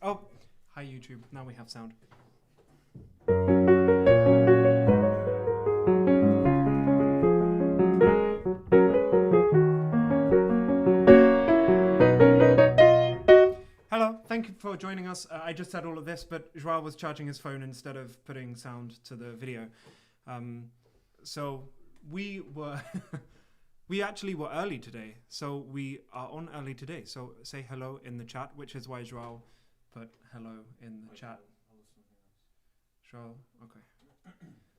Oh, hi YouTube. Now we have sound. Hello, thank you for joining us. I just said all of this, but João was charging his phone instead of putting sound to the video. So we were, we actually were early today. So we are on early today. So say hello in the chat, which is why João put hello in the chat. João, okay.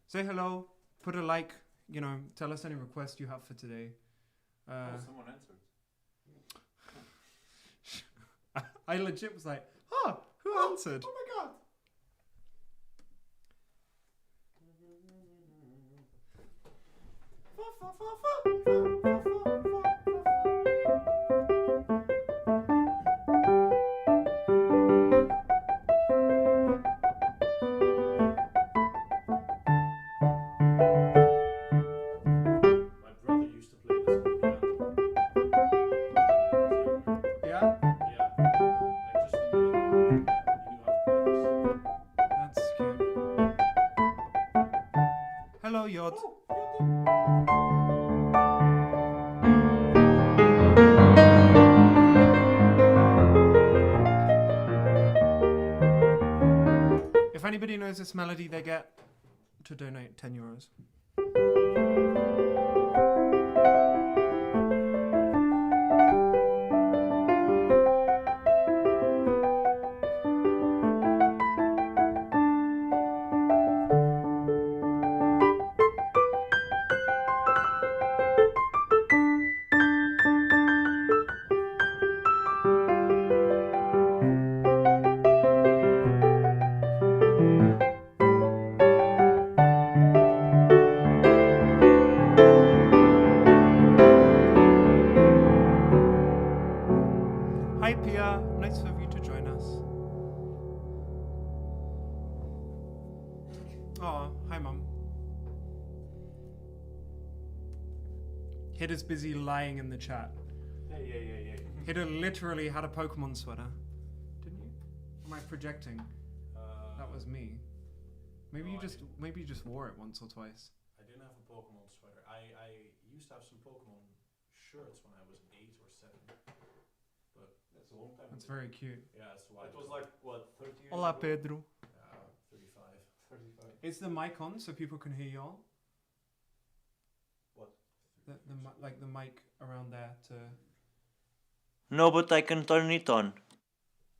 Say hello, put a like, you know, tell us any requests you have for today. Someone answered. I legit was like, who answered? Oh my god! My brother used to play this on piano. Yeah? That's cute. Hello, Yod. If anybody knows this melody, they get to donate €10. Hi Pia, nice of you to join us. Oh, hi Mum. Hidda's busy lying in the chat. Yeah. Hidda literally had a Pokemon sweater. Didn't you? Am I projecting? That was me. Maybe you just wore it once or twice. I didn't have a Pokemon sweater. I used to have some Pokemon shirts when I was 8 or 7. But that's a long time That's ago. very cute. Yeah, that's why. It was like, what, 30 years Hola ago? Pedro. 35. Is the mic on so people can hear y'all? What? The mic around there to... No, but I can turn it on.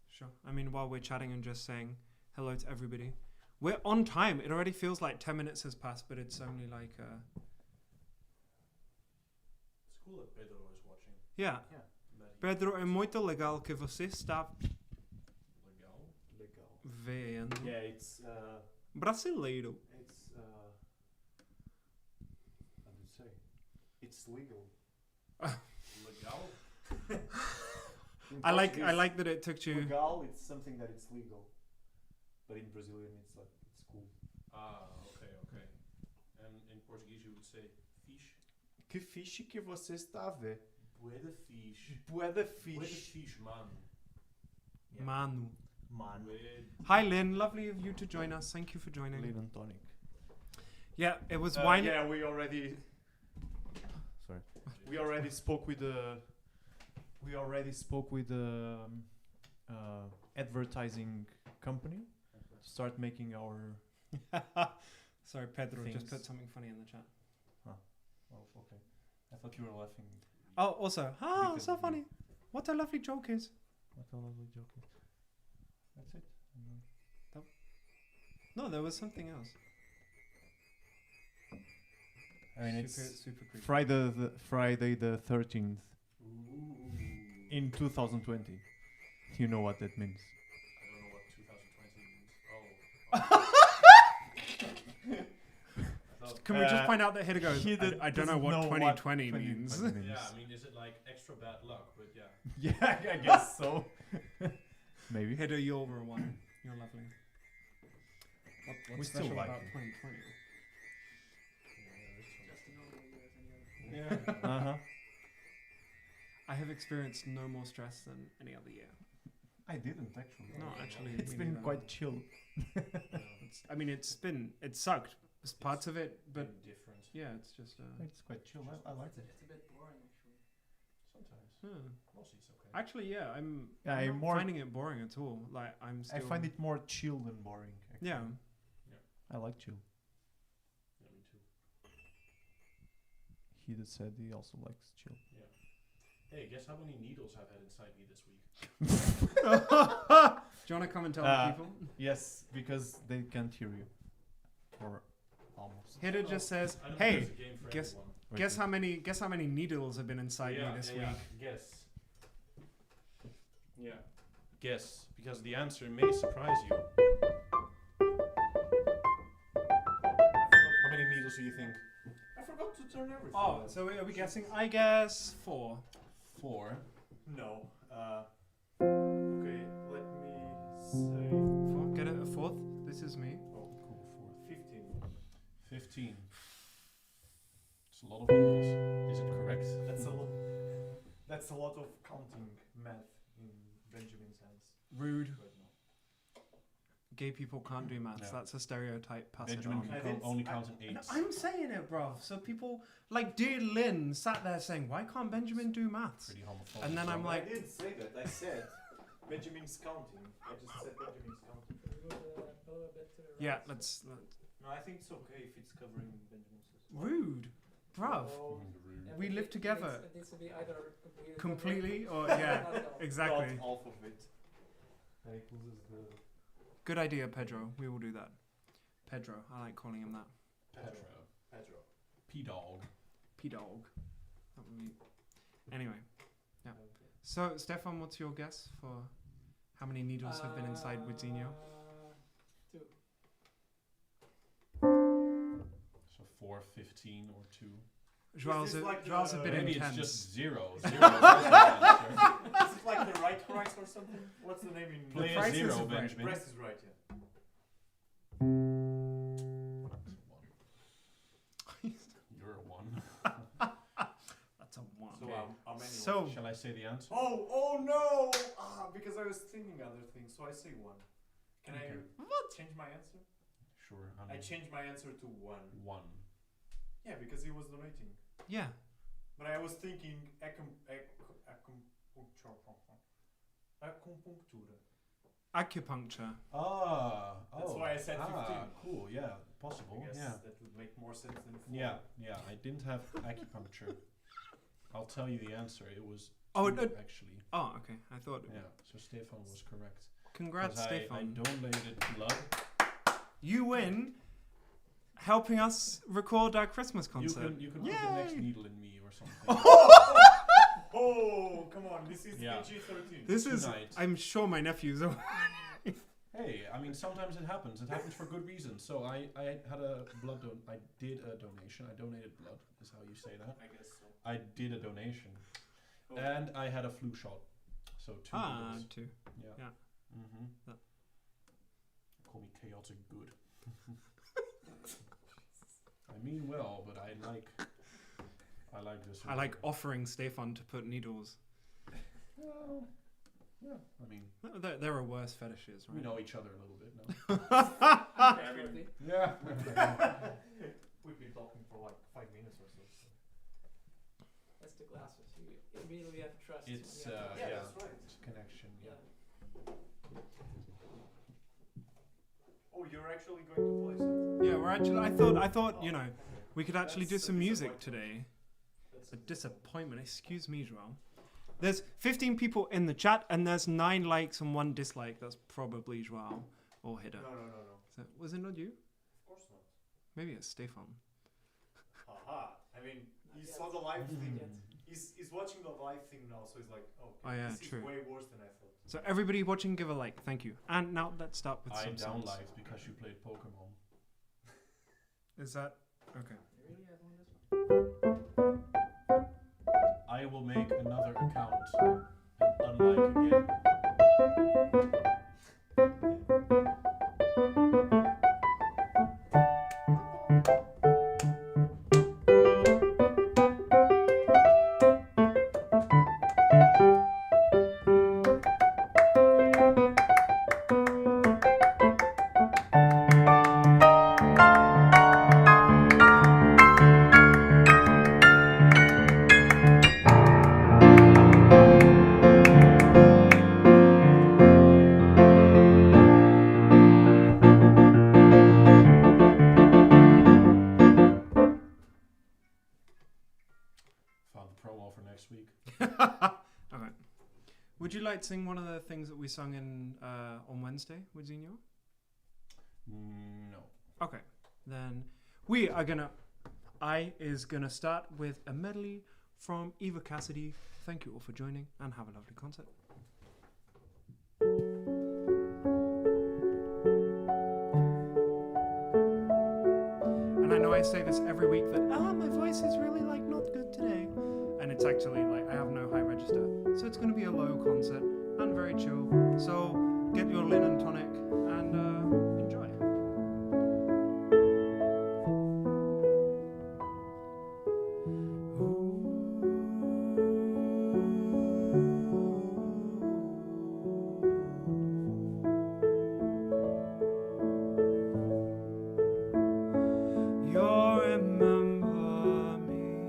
Sure. I mean, while we're chatting and just saying hello to everybody. We're on time. It already feels like 10 minutes has passed, but it's only like... It's cool that Pedro is watching. Yeah. Pedro, é muito legal que você está Legal. vendo. Yeah, it's... Brasileiro. It's... how do you say? It's legal. Legal? I like that it took you... Legal, it's something that it's legal. But in Brazilian, it's like, it's cool. Okay. And in Portuguese, you would say fish. Que fiche que você está a ver? Bué de fish. Bué de Bué de fiche. fish, mano. Yeah. Manu. Man. Bué- Hi Lynn, lovely of you to join us. Thank you for joining. Lean and tonic. Yeah, it was wine. Yeah, we already... Sorry. We already spoke with the... advertising company to start making our... Sorry, Pedro just Things. put something funny in the chat. Oh, okay. I thought you were laughing. Oh, also, Because so of funny. What a lovely joke is. What a lovely joke. That's it. No, there was something else. I mean, super it's creepy. Friday the 13th. Ooh. in 2020. You know what that means. I don't know what 2020 means. Can we just point out that Hideo goes, He I don't know doesn't what know 2020 what means. 2020 Yeah, I mean, is it like extra bad luck? But yeah. Yeah, I guess so. Maybe. Hideo, you're one. You're lovely. What's We still special like about you. 2020? Yeah. Uh-huh. I have experienced no more stress than any other year. I didn't actually. No, actually, It's me been neither. quite chill. I mean, it sucked. It's parts of it, but different. yeah, it's just. It's quite chill. I like it. It's a bit boring actually. Sometimes. Mostly it's okay. Actually, yeah, I'm I'm not more- finding it boring at all. Like I'm still. I find it more chill than boring. Actually. Yeah. I like chill. Yeah, me too. He that said he also likes chill. Yeah. Hey, guess how many needles I've had inside me this week? Do you want to come and tell the people? Yes, because they can't hear you. Or almost. Hideo just says, I don't think "Hey, it's a game for guess- everyone. guess how many needles have been inside me this week?" Guess. Yeah. Guess, because the answer may surprise you. How many needles do you think? I forgot to turn everything. Oh, so are we guessing? I guess 4. 4. No. Okay, let me say. 4. Get it? A 4th? This is me. Oh, cool. 4. 15. It's a lot of needles. Is it correct? That's a lot of counting math in Benjamin's hands. Rude. But no. Gay people can't do maths. Yeah. That's a stereotype. Pass Benjamin it on. can only count in 8s. I'm saying it, bruv. So people like dear Lynn sat there saying, "Why can't Benjamin do maths?" Pretty homophobic. And then I'm bro. like, I didn't say that. I said Benjamin's counting. I just said Benjamin's counting. Can we go a little bit to the right? yeah, let's No, I think it's okay if it's covering Benjamin's. rude, bruv. So, Rude. and We it live needs- together. It needs to be either Completely or covered yeah, or not at all. exactly. Not half of it. That includes the. Good idea, Pedro. We will do that. Pedro, I like calling him that. Pedro. P-dog. P-dog. That would be. Anyway, yeah. So, Stefan, what's your guess for how many needles have been inside Widzinho? 2. So 4, 15, or 2. João's this like João's a the- bit Maybe intense. it's just 0. 0 is the answer. Is it like the right price or something? What's the name in Play a price is 0, right. Benjamin. Price is right, yeah. You're a 1. That's a 1. So how many? So, Shall I say the answer? Oh no! Because I was thinking other things, so I say 1. Can Okay. I change my answer? Sure. I changed my answer to 1. 1. Yeah, because he was donating. yeah. But I was thinking acupunctura. Acupuncture. That's why I said 15. Cool, yeah, possible, I guess yeah. that would make more sense than 4. Yeah, I didn't have acupuncture. I'll tell you the answer. It was 2, actually. Oh, okay. I thought. Yeah, so Stefan was correct. Congrats, 'Cause I Stefan. donated blood. You win, helping us record our Christmas concert. You can put the next Yay! needle in me or something. Oh, come on, this is Yeah. PG-13. This is. Tonight. I'm sure my nephews are. Hey, I mean, sometimes it happens. It happens for good reasons. So I had a blood I did a donation. I donated blood, is how you say that. I guess so. I did a donation. Oh. And I had a flu shot. So 2 needles. 2. Yeah. Yeah. Mm-hmm. That- Call me chaotic good. I mean well, but I like this. I like offering Stefan to put needles. Well, yeah. I mean, There are worse fetishes, we right? know each other a little bit now. Absolutely. Yeah. We've been talking for like 5 minutes or so. That's the glasses. You immediately have trust. It's when you have yeah, trust. that's right. it's a connection. Yeah. Oh, you're actually going to play something? Yeah, we're actually. I thought you know we could actually do That's a some music disappointment. today. A disappointment. Excuse me, João. There's 15 people in the chat and there's 9 likes and 1 dislike. That's probably João or Hideo. No. So, was it not you? Of course not. Maybe it's Stefan. Haha. I mean, Not you yet. saw the live Not thing. yet. He's watching the live thing now, so he's like, oh, Oh, yeah, this true. is way worse than I thought. So everybody watching, give a like. Thank you. And now let's start with I some sounds. downlight because you played Pokemon. Is that okay? You really have one this one? I will make another account and unlike again. Found the promo for next week. Alright. Would you like to sing one of the things that we sung in on Wednesday with Zinho? No. Okay. Then we are gonna is gonna start with a medley from Eva Cassidy. Thank you all for joining and have a lovely concert. And I know I say this every week that my voice is really like not good today. And it's actually like I have no high register. So it's gonna be a low concert and very chill. So get your linen tonic and enjoy. You'll remember me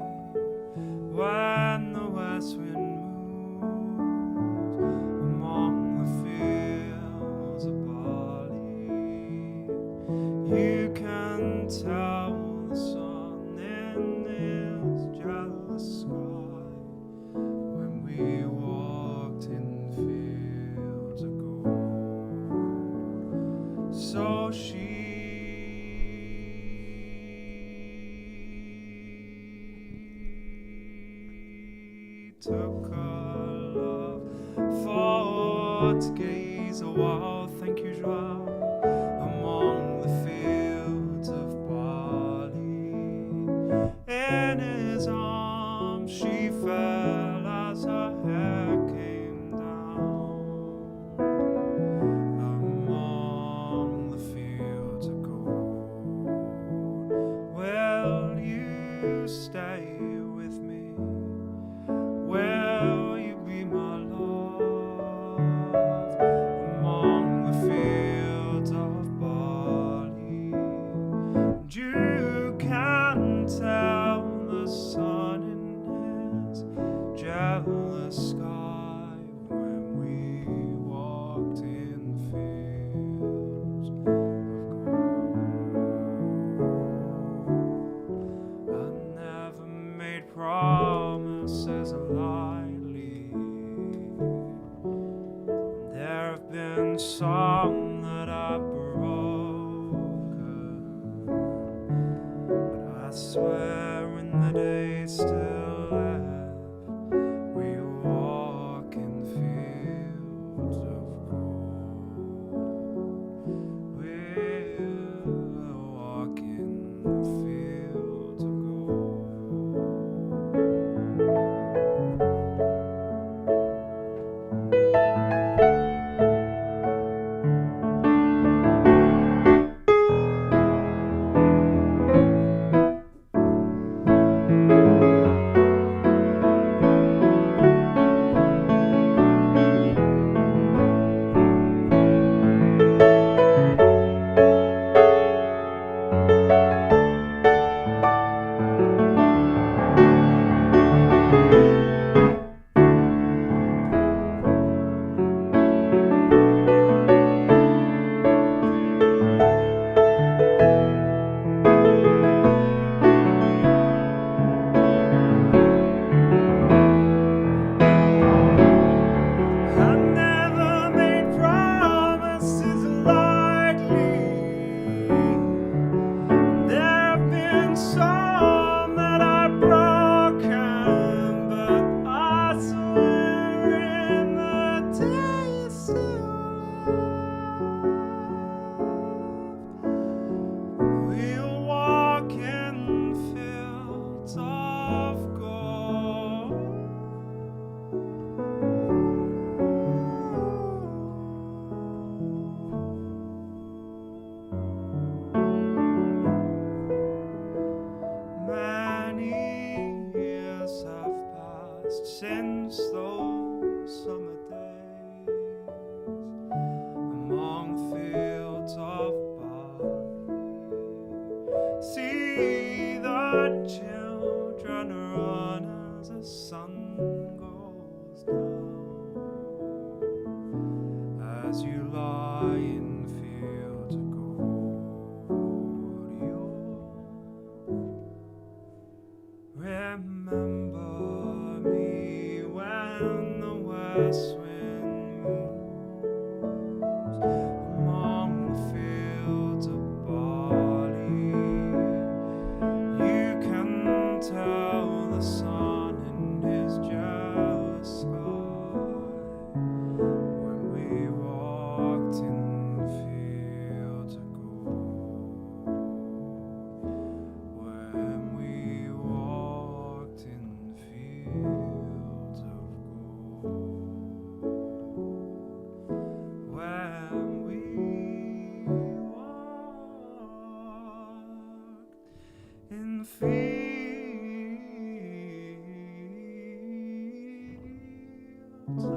when the west wind moves among the fields of barley. You can tell the sun in this jealous sky when we walked in fields of gold. So she took her love for to gaze a while. Thank you, João. Among the fields of barley, in his arms she fell as her hair came down. Among the fields of gold, will you stay with me? Will you be my love among the fields of barley? And you can tell the sun in his jealous sky when we walked in fields of gold. I never made promises lightly. There have been some that I've broken, but I swear in the days still left, we walk in fields of gold. We'll walk in the fields of gold. as you lie in fields of gold. You'll remember me when the west wind moves among the fields of barley. You can tell the sun in his jealous sky when we walked in fields of gold. When we walked in fields of gold. When we walked in fields of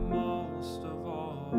most of all.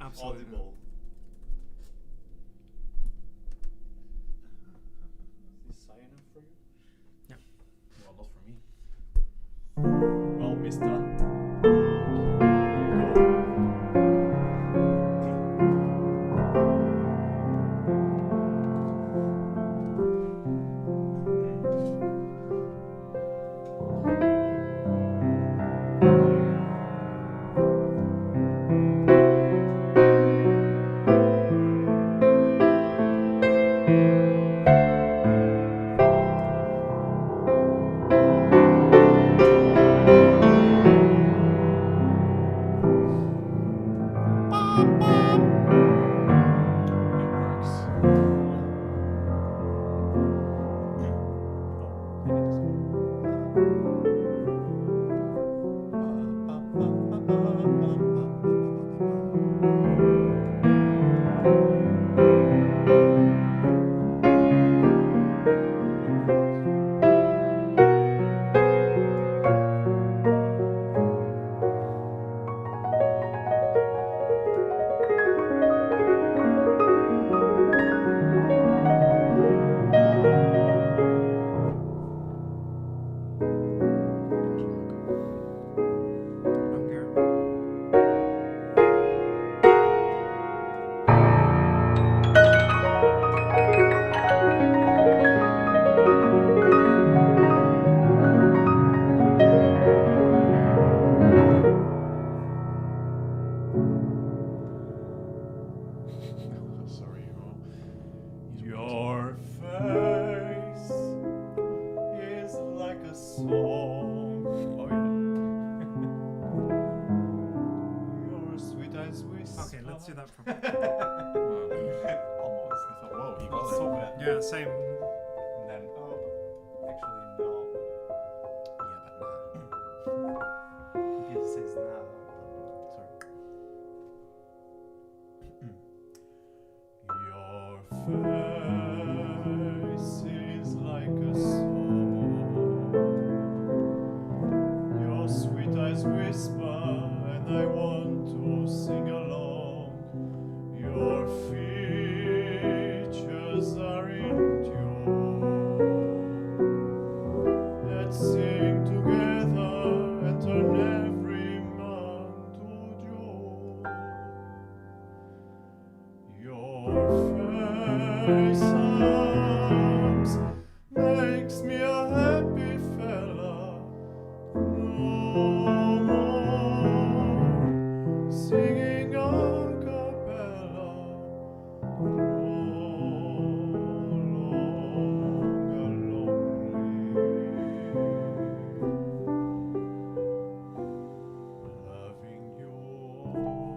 Absolutely. Audible. Is this high enough for you? Yeah. Well, not for me. Well, mister. song. Oh yeah. Your sweet eyes whisper. Okay, let's do that from. Almost. I thought, whoa, he got So it. bad. Yeah, same. And then, oh, actually, no. Yeah, but nah. Computer says now. Sorry. Your face is like a song. Your sweet eyes whisper, and I want to sing along. Your features are in tune. Let's sing together and turn every man to joy. Your face arms makes me a happy fella. No more singing a cappella. No longer lonely. Loving you only.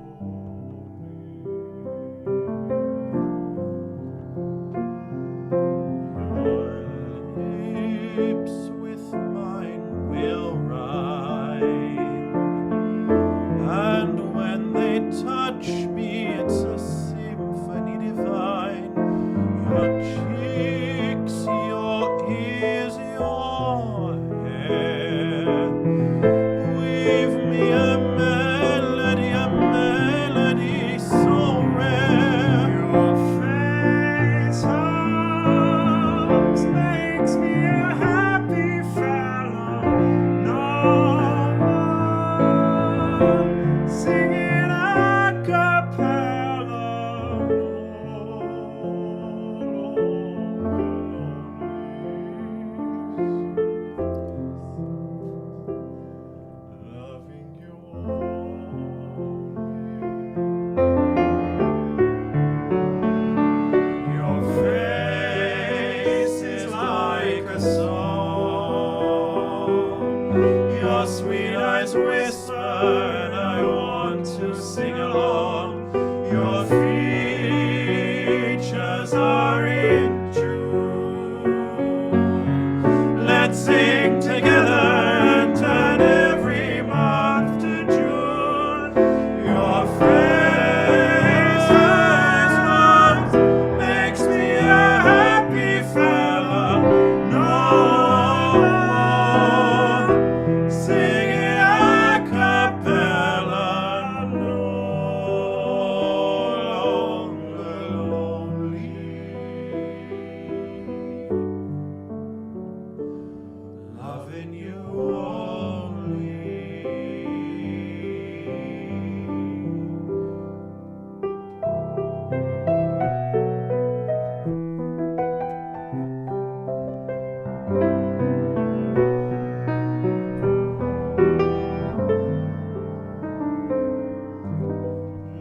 Your lips with mine will rhyme, and when they touch me, it's a symphony divine. Your cheeks, your ears, your hair weave me a melody so rare. Your face arms makes me a happy fellow. No more singing a cappella. Loving you only. Your face is like a song. Your sweet eyes whisper, and I want to sing along. Your features are in tune. Let's sing together and turn every month to June. Your face makes me a happy fella. No more singing a cappella. No longer lonely. Loving you only.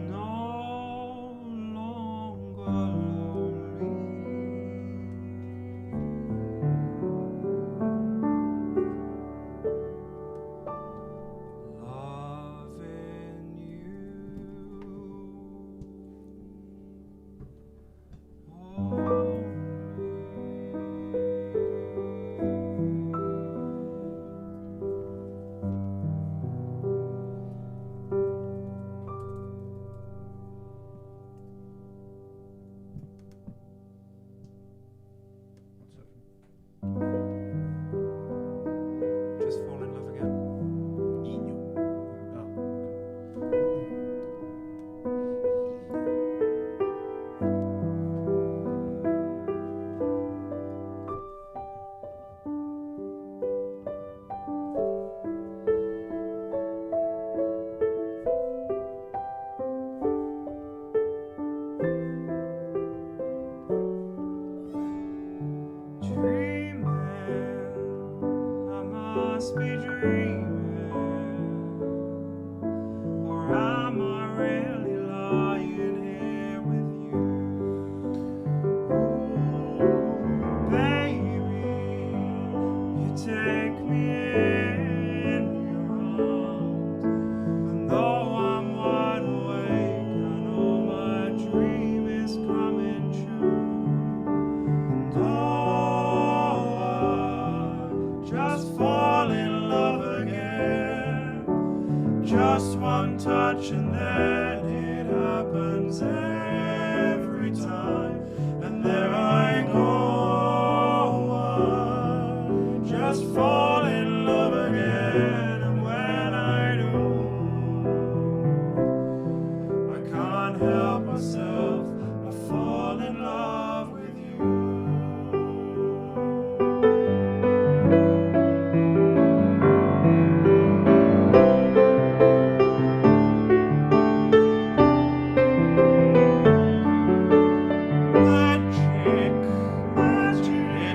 No longer lonely. Loving you Just fall in love again. Dreaming, I must be dreaming, or am I really lying here with you? Ooh, baby, you take me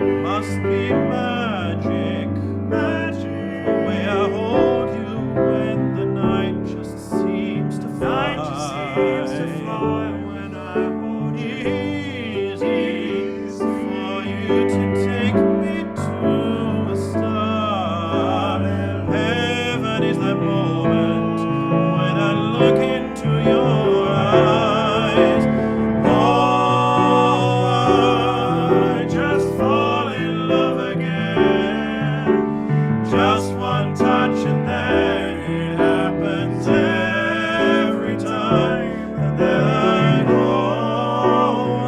it must be magic, magic. The way I hold you when the night just seems to fly. When I hold you, easy for you to take me to a star. Heaven is that moment when I look into your eyes. Oh, I just fall in love again. Just one touch and then it happens every time. And then I go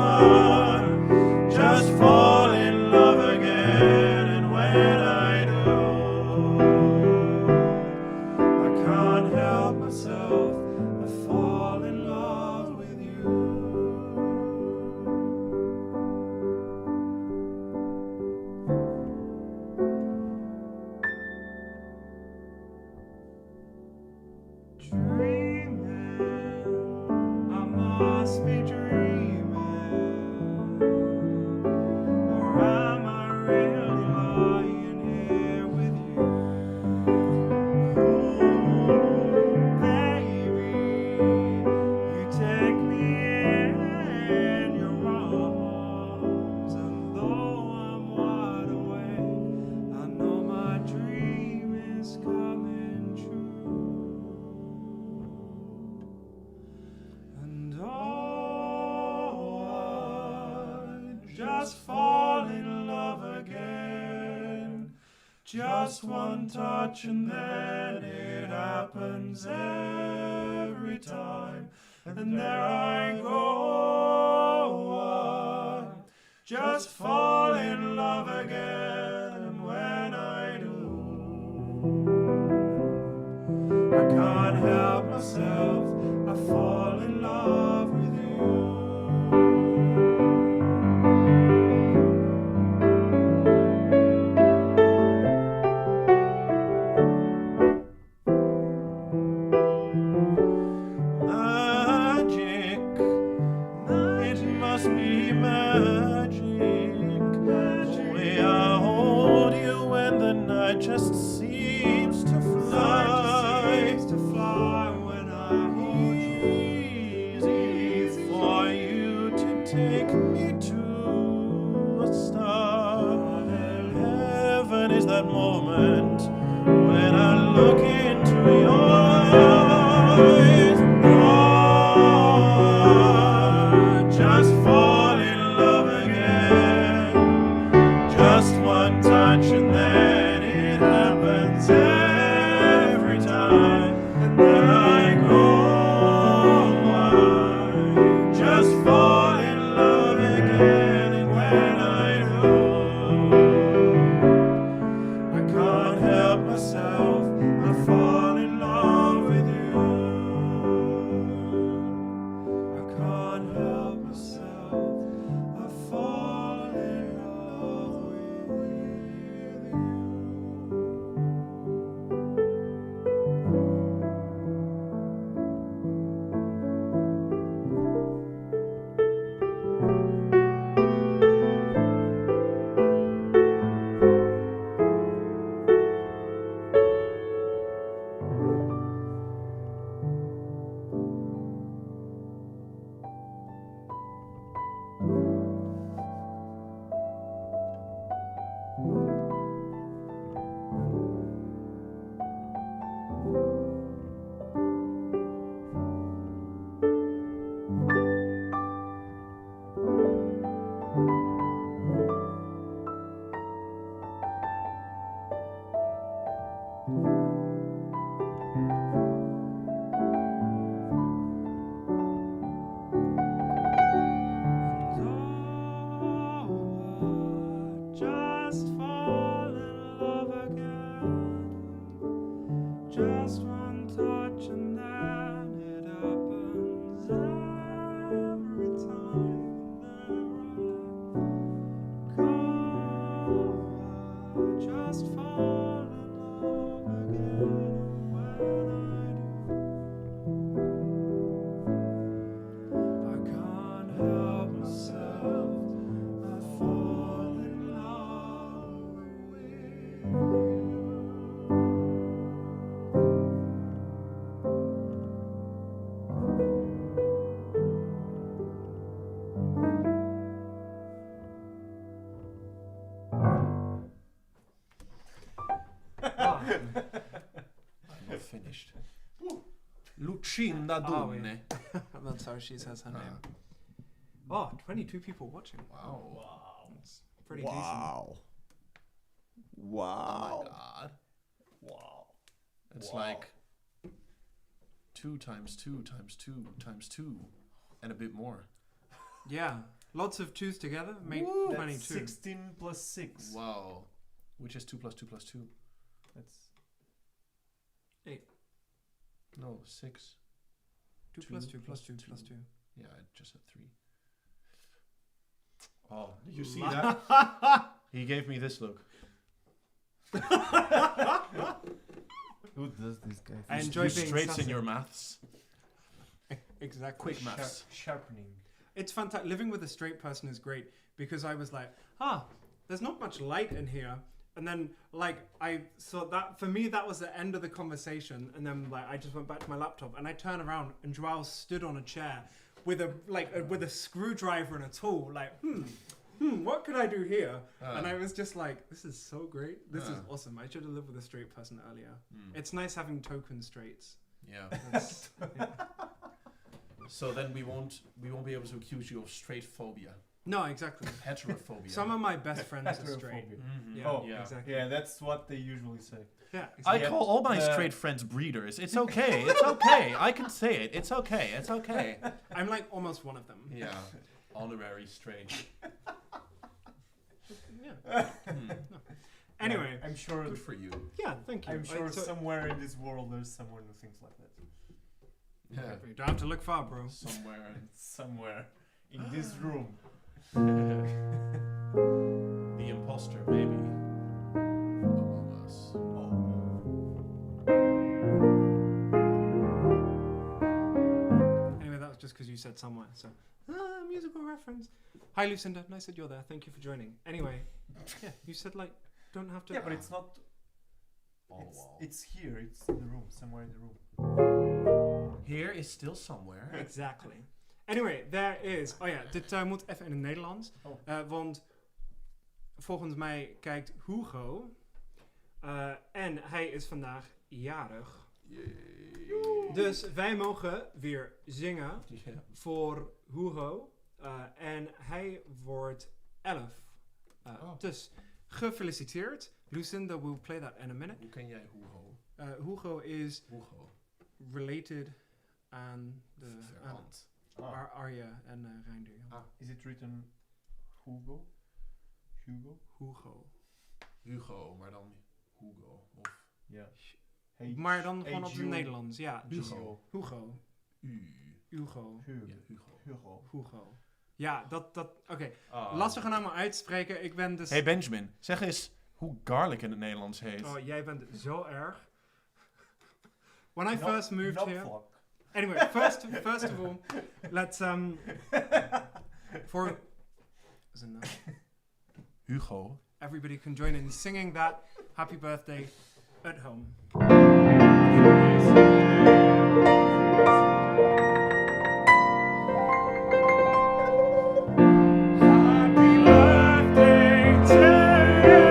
on. Just fall in love again. And when I do, I can't help myself. I fall in love with you. Dreaming, I must be dreaming, or am I really lying here with you? Ooh, baby, you take me in your arms, and though I'm wide awake, I know my dream is coming true. And oh, I just fall in love again. Just one touch and then it happens every time. And there I go, I just fall in love again. And when I do, I can't help myself. I fall in love with you. Magic, it must be magic. The way I hold you when the night just seems to fly. When I hold you, easy for you to take me to a star. Heaven is that moment when I look into your eyes. Oh, just fall in love again. Just one touch and then it happens every time. And then I go on. Just fall in love again. And when I do, I can't help myself. I fall in love with you. I can't help myself. I fall in love with you. Just fall in love again. Just one touch and then it happens every time. And there I go. I just fall in love again. And when I do, I can't help myself. I fall in love. finished. Lucinda Oh, Donne. That's how she says her Ah. name. Oh, 22 people watching. Wow. That's pretty decent. Oh my god. Wow. It's Wow. like 2 times 2 times 2 times 2 and a bit more. Yeah, lots of twos together make Woo. 22. That's 16 plus 6. Wow. Which is 2 plus 2 plus 2? That's 8. No, 6. 2 plus 2 plus 2 plus 2. Yeah, I just said 3. Oh, did you see that? He gave me this look. who does this guy? I You enjoy being straights in sassy. your maths. Exactly. Quick maths. Sharpening. It's fantastic. Living with a straight person is great because I was like, there's not much light in here. And then, like, I saw that, for me, that was the end of the conversation. And then, like, I just went back to my laptop and I turned around and João stood on a chair with with a screwdriver and a tool. Like, what could I do here? And I was just like, this is so great. This is awesome. I should have lived with a straight person earlier. It's nice having token straights. Yeah. That's- So then we won't be able to accuse you of straight phobia. No, exactly. Heterophobia. Some of my best friends are straight. Heterophobia. Mhm. Yeah, Oh, yeah. exactly. Yeah, that's what they usually say. Yeah, I exactly. call all my the- straight friends breeders. It's okay. It's okay. I can say it. It's okay. It's okay. I'm like almost one of them. Yeah. Honorary straight. Yeah. Anyway, I'm sure. Good for you. yeah, thank you. I'm sure So- somewhere in this world there's someone who thinks like that. Yeah. you don't have to look far, bro. Somewhere. Somewhere in this room. The imposter, maybe. Among us. Anyway, that was just because you said somewhere. So, musical reference. Hi, Lucinda. Nice that you're there. Thank you for joining. Anyway, yeah, you said like don't have to. Yeah, but it's not. Oh, It's, wow. it's here. It's in the room. Somewhere in the room. Here is still somewhere. Exactly. Anyway, there is. Oh ja, dit moet even in het Nederlands. Oh. Want volgens mij kijkt Hugo. En hij is vandaag jarig. Dus wij mogen weer zingen Yeah. voor Hugo. En hij wordt 11. Dus gefeliciteerd. Lucinda will play that in a minute. Hoe ken jij Hugo? Hugo is Hugo. related aan de Verwant. Arja en Reinder. Ja. Is it written Hugo? Hugo? Hugo. Hugo, maar dan Hugo. Of Ja. Maar dan gewoon op het H-U- Nederlands. Ja, Hugo. Hugo. U. Hugo. Hugo. Ja, Hugo. Hugo. Hugo. Ja, dat oké. Ah. Lastig allemaal uitspreken. Ik ben dus... Hey Benjamin, zeg eens hoe garlic in het Nederlands heet. Oh, jij bent zo erg. When I first moved here... Knopvlak. Anyway, first of all, let's for is enough. Hugo. Everybody can join in singing that happy birthday at home. Happy birthday to you.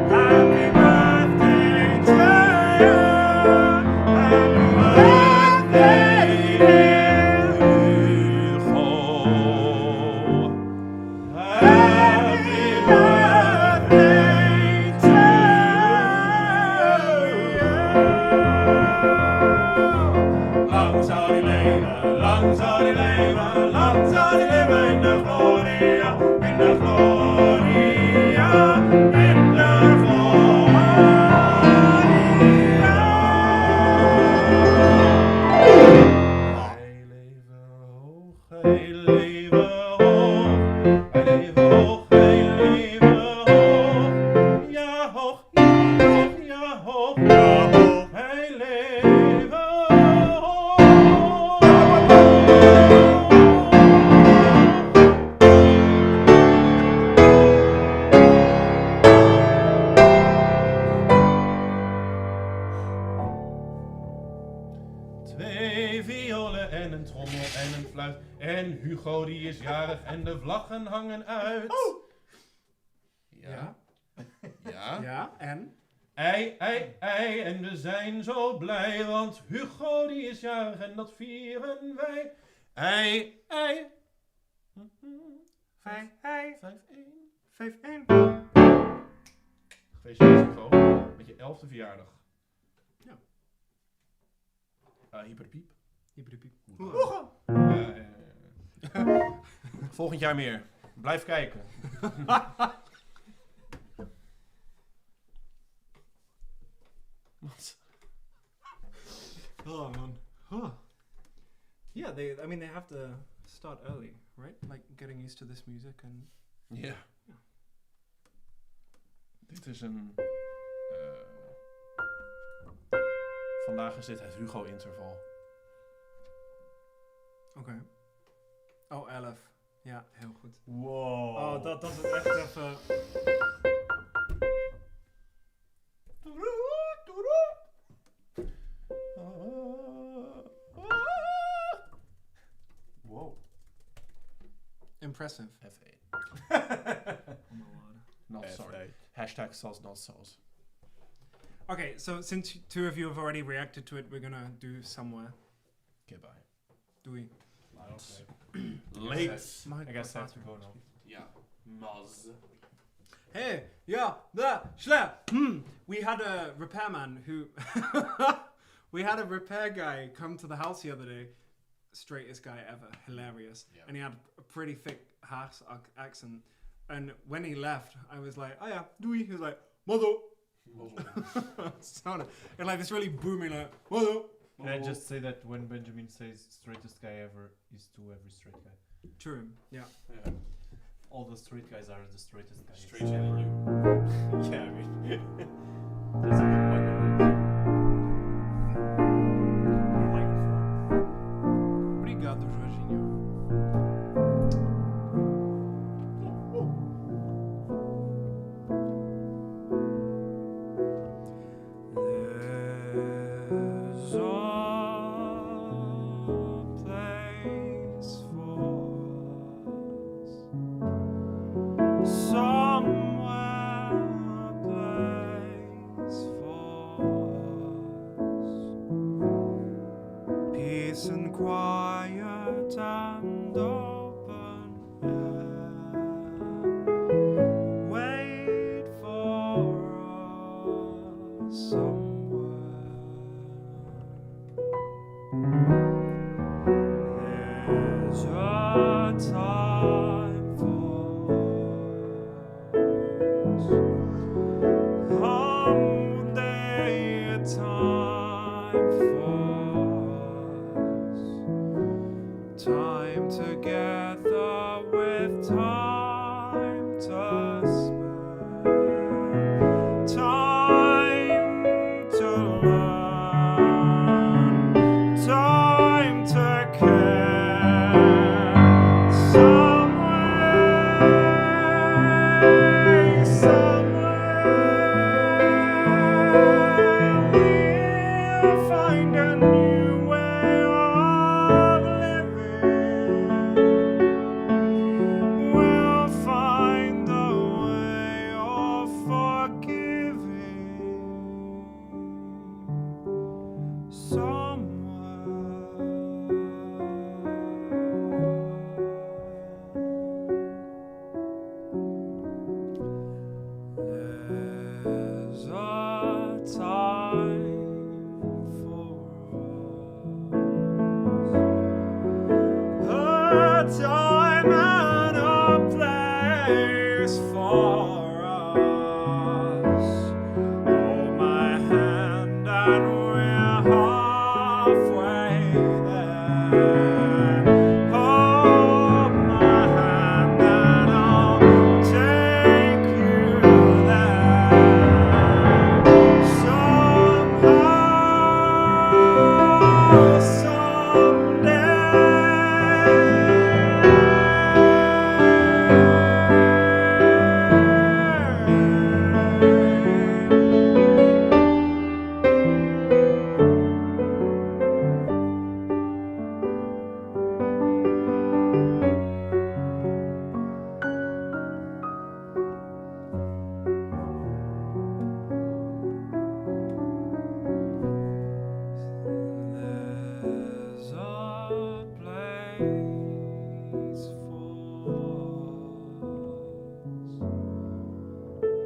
Happy birthday to you. Happy birthday, dear Hugo. Happy birthday to you. Lang zal die leven, lang zal die leven, lang zal die leven in de gloria, in de gloria, in de gloria. Hij leven hoog, hij leven hoog, hij leven hoog, hij leven hoog. Ja hoog, ja hoog, ja hoog, ja hoog, hij leven hoog. Twee violen en een trommel en een fluit. En Hugo die is jarig en de vlaggen hangen uit. Ja. Ja. Ja. Ja, en? Ei, en we zijn zo blij, want Hugo die is jarig en dat vieren wij. Ei. 5-1. 5-1. Gefeliciteerd Hugo, met je 11e verjaardag. Ja. Hyperpiep. Hyperpiep. Volgend jaar meer. Blijf kijken. Wat? Oh man. Huh. Yeah, they have to start early, right? Like getting used to this music and. Ja. Dit is een... vandaag is dit het Hugo-interval. Oké. Oh, 11. Ja, heel goed. Wow. Oh, dat is echt even. Wow. Impressive. F8. Oh my word. Not sorry. Hashtag sauce, not sauce. Okay, so since two of you have already reacted to it, we're gonna do somewhere. Goodbye. Do we? Late. I guess I have to go now. Ja, Maz. Hey, yeah, we had a repairman who we had a repair guy come to the house the other day. Straightest guy ever, hilarious. Yeah. And he had a pretty thick Haas accent. And when he left, I was like, oh yeah, doei. He was like, mother. Sounded and like this really booming like, mother. Can I just say that when Benjamin says straightest guy ever is to every straight guy. True, yeah. All the straight guys are the straightest guys. Straight ever. Yeah, I mean, there's a good point in that. Obrigado, Jorginho. There's a place for us, somewhere a place for us, peace and quiet and open air. Wait for us somewhere. There's a time for us. One day a time for us. Time together with time to spare. Time to learn. Time to care. Somewhere, somewhere we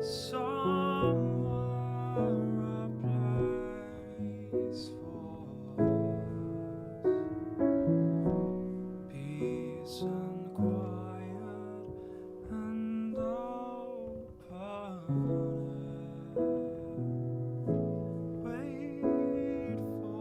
somewhere a place for us, peace and quiet and open air. Wait for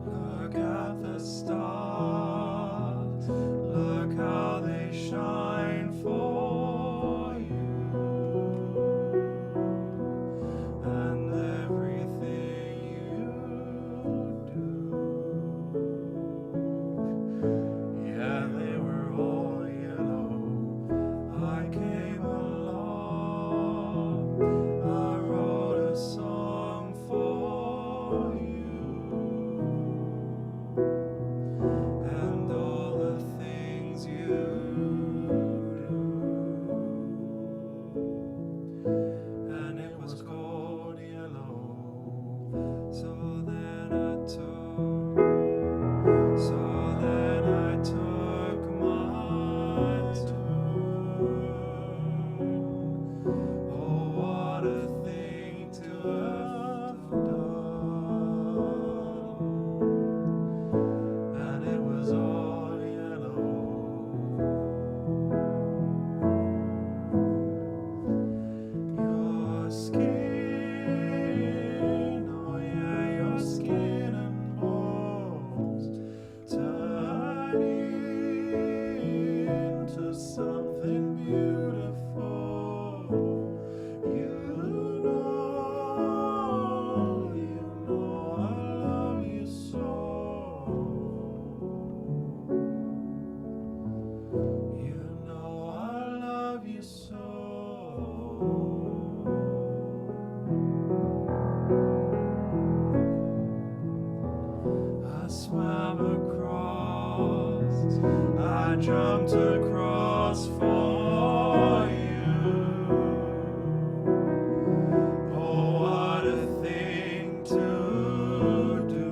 Look at the stars, look how they shine for you, and everything you do. Yeah, they were all yellow. I came along, I wrote a song for you, and all the things you do. And it was gold yellow. So then I took my turn. Oh, what a thing to have done. And it was all yellow. Your skin, oh yeah, your skin and bones turn into something beautiful. You know I love you so. You know I love you so. I swam across, I jumped across for you. Oh, what a thing to do.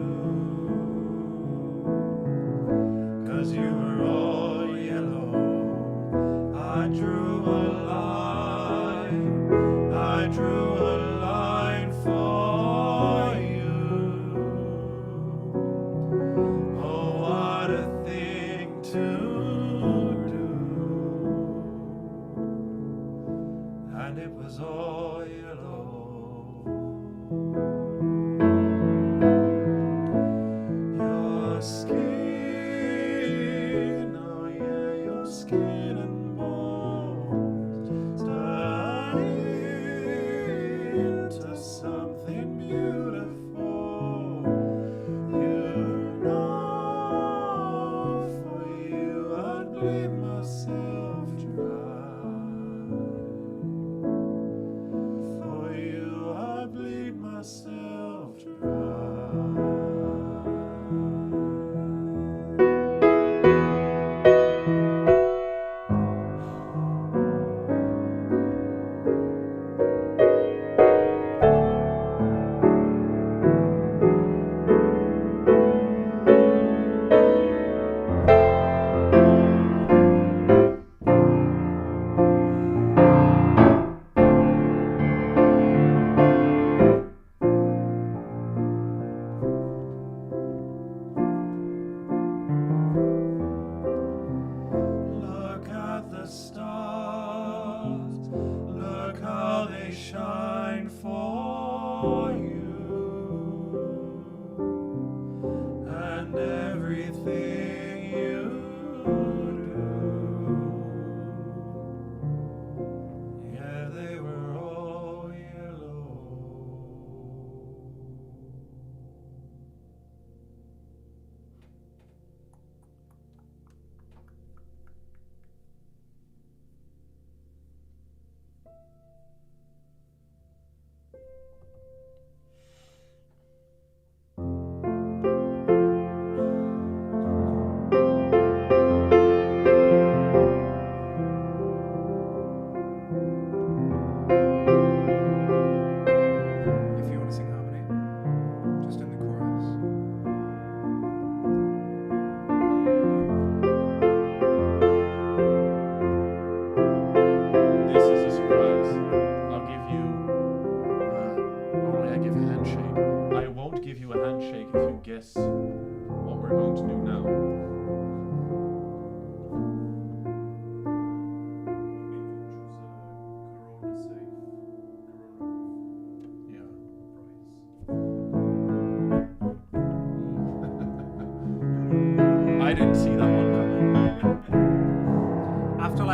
'Cause you were all yellow. I drew a line, I drew a line for you. Oh, what a thing to do. And it was all yellow. Your skin, oh yeah, your skin and bones turn into something beautiful. You know, for you I'd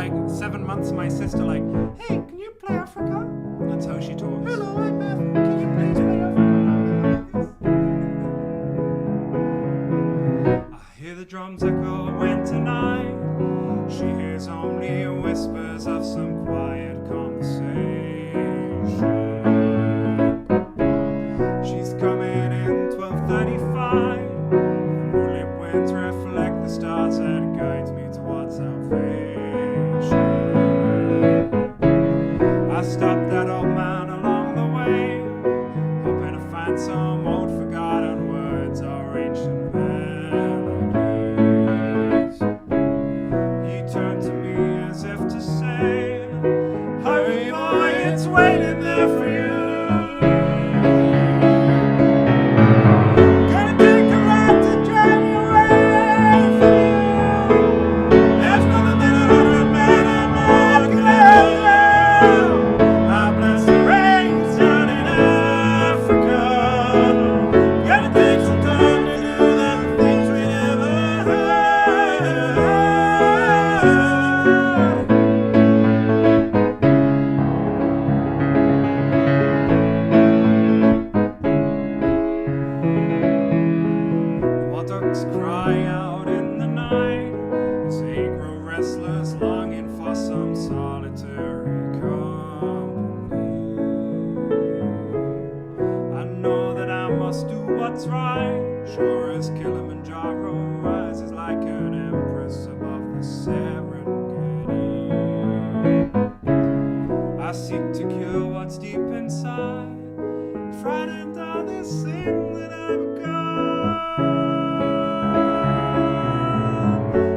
like 7 months, my sister like, hey, can you play Africa? That's how she talks. Hello, I'm Beth. Can you please play Africa? I hear the drums echo when tonight she hears only whispers of some quiet conversation. She's coming in 12:35. The moonlit winds reflect the stars that guides me towards salvation. I stopped that old man along the way, hoping to find some old forgotten words or ancient melodies. He turned to me as if to say, hurry boy, it's waiting there for you. Gonna take a ride to drive me away from you. There's nothing that 100 men or more can ever do. I bless the rains down in Africa. Gotta take some time to do the things we never heard. Wild ducks cry out in the night as they grow restless, longing for some solitary company. I know that I must do what's right, sure as Kilimanjaro rises like an empress above the Serengeti. I seek to cure what's deep inside, frightened of this thing that I've become.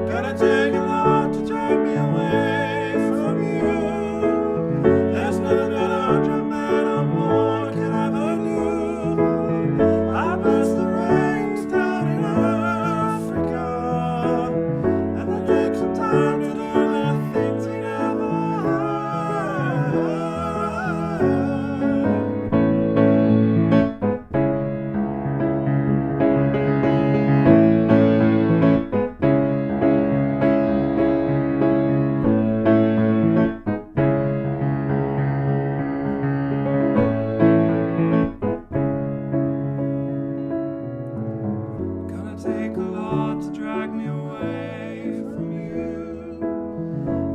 Gotta take a lot to drag me away from you. There's nothing that 100 men or more can ever do. I bless the rains down in Africa, and I take some time to do the things we never Gonna take a lot to drag me away from you.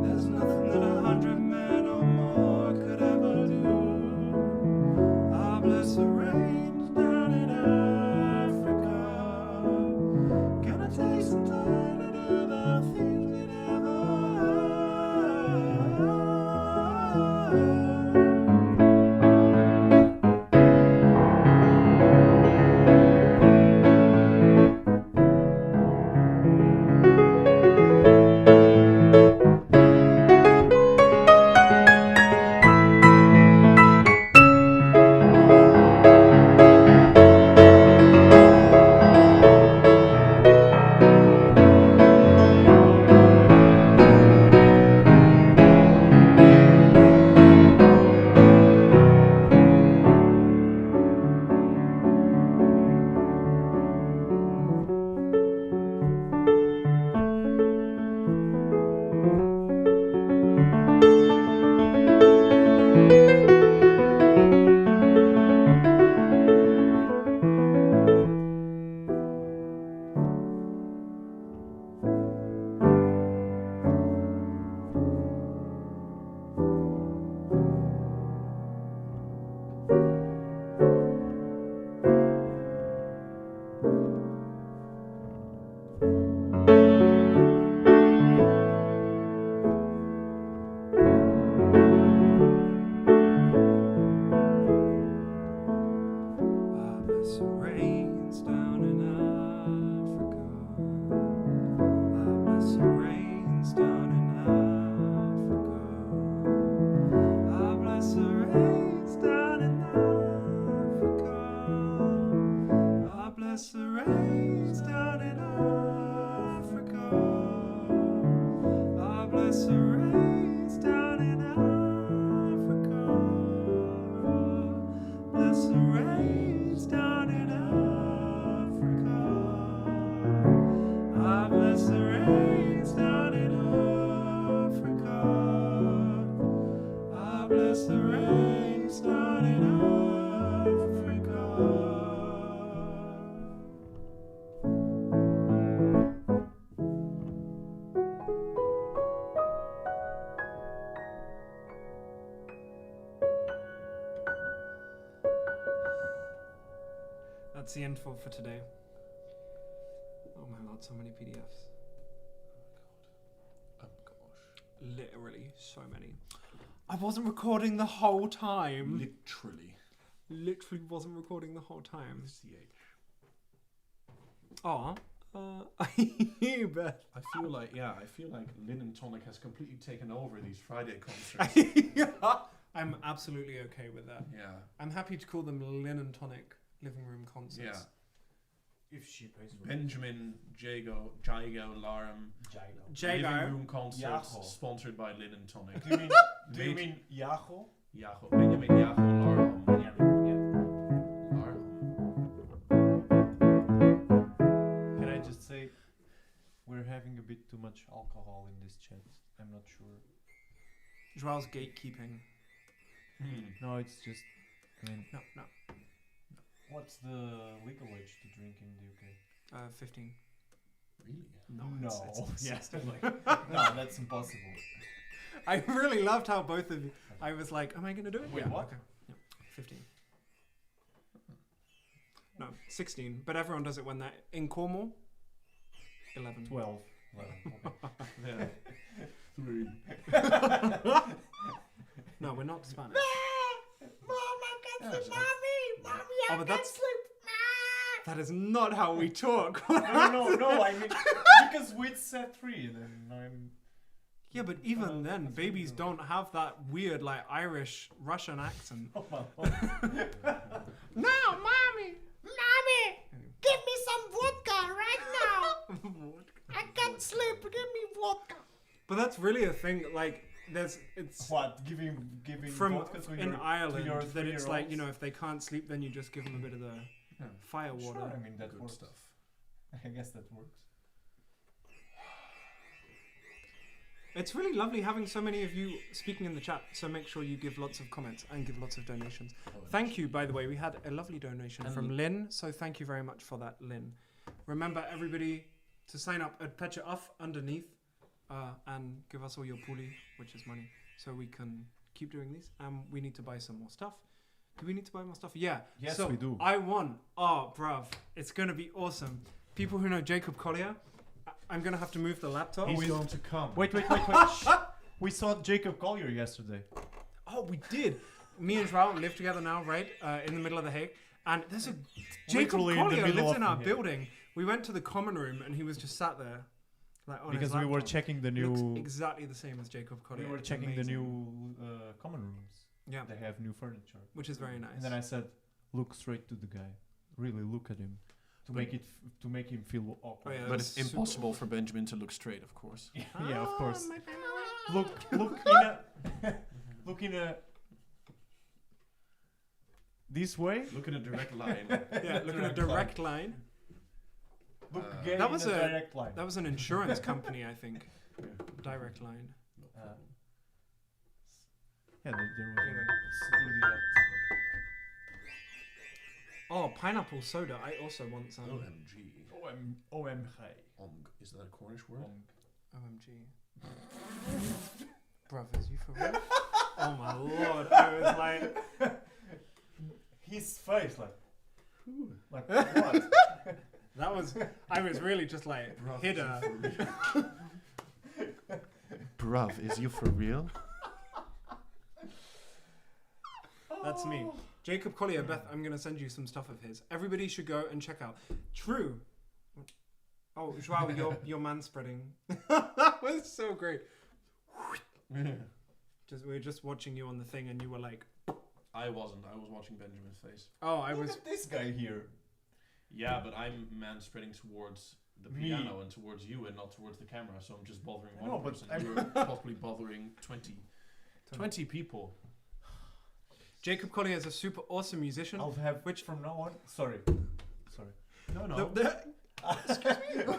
There's nothing that 100 men or more could ever do. I bless the rains down in Africa. Gonna take some time to do the things we never bless the rains down in Africa. That's the info for today. Oh my god, so many PDFs. Oh gosh. Literally, so many. I wasn't recording the whole time. Literally. Wasn't recording the whole time. CH. Aw. Beth. I feel like Lin and Tonic has completely taken over these Friday concerts. I'm absolutely okay with that. Yeah. I'm happy to call them Lin and Tonic living room concerts. Yeah. If she pays for Benjamin, Jago, Larham, Jago. living room concerts Jago. sponsored by Lin and Tonic. Do you mean Jago? Jago, Benjamin, Jago, Larham. Can I just say, we're having a bit too much alcohol in this chat. I'm not sure. Joao's gatekeeping. No, it's just. I mean, No. what's the legal age to drink in the UK? 15. Really? No. It's Yeah. 16. No, that's impossible. I really loved how both of you. I was like, am I going to do it? Wait, yeah, what? Okay. Yeah, 15. No, 16. But everyone does it when they're in Cornwall. 11. 12. Well, okay. Yeah. 3. No, we're not Spanish. Mom, I can't sleep. Mommy, Oh, but that is not how we talk. No, I mean, because Widz said 3, then I'm... Yeah, but even then, babies don't have that weird, like, Irish, Russian accent. Oh, my No, mommy, give me some vodka right now. I can't sleep. Give me vodka. But that's really a thing, like, it's What? Giving from vodka to in your, Ireland to your that it's like, 3-year-olds? you know, if they can't sleep, then you just give them a bit of the fire water. Sure, I mean, that Good works. stuff. I guess that works. It's really lovely having so many of you speaking in the chat, so make sure you give lots of comments and give lots of donations. Thank you, by the way. We had a lovely donation And from Lynn, so thank you very much for that, Lynn. Remember, everybody, to sign up at Petcha Off underneath and give us all your puli, which is money, so we can keep doing these. We need to buy some more stuff. Do we need to buy more stuff? Yeah. Yes, so we do. I won. Oh, bruv. It's going to be awesome. People who know Jacob Collier, I'm going to have to move the laptop. He's going to come. Wait. We saw Jacob Collier yesterday. Oh, we did. Me and João live together now, right? In the middle of The Hague. And there's a Jacob Literally in the Collier middle lives of in The our Hague. building. We went to the common room and he was just sat there. Like, on Because his we were laptop. checking the Looks new... exactly the same as Jacob Collier. We were It's checking the amazing. new common rooms. Yeah, They have new furniture. which is very nice. And then I said, look straight to the guy. Really look at him. To make him feel awkward. Oh, yeah, But that's it's super impossible for Benjamin to look straight, of course. Yeah, of course. My family. Look in a this way. Look in a direct line. Yeah, look at a direct line. Look Uh, again That in was a a- direct line. That was an insurance company, I think. Direct line. Yeah, there was Anyway. security. Oh, pineapple soda. I also want some. OMG. OMG. Is that a Cornish word? OMG. Brothers, you for real? Oh my lord. I was like... His face, like what? That was... I was really just like... hit a... Bruv, is you for real? That's me. Jacob Collier, Beth, I'm going to send you some stuff of his. Everybody should go and check out. True. Oh, João, you're manspreading. That was so great. We were just watching you on the thing and you were like... I wasn't. I was watching Benjamin's face. Oh, I Look was... at this guy here. Yeah, but I'm manspreading towards the Me. piano and towards you and not towards the camera, so I'm just bothering I know, one but person. I'm- You're possibly bothering 20 people. Jacob Collier is a super awesome musician. I'll have Which- from now on. Sorry. No. Excuse me?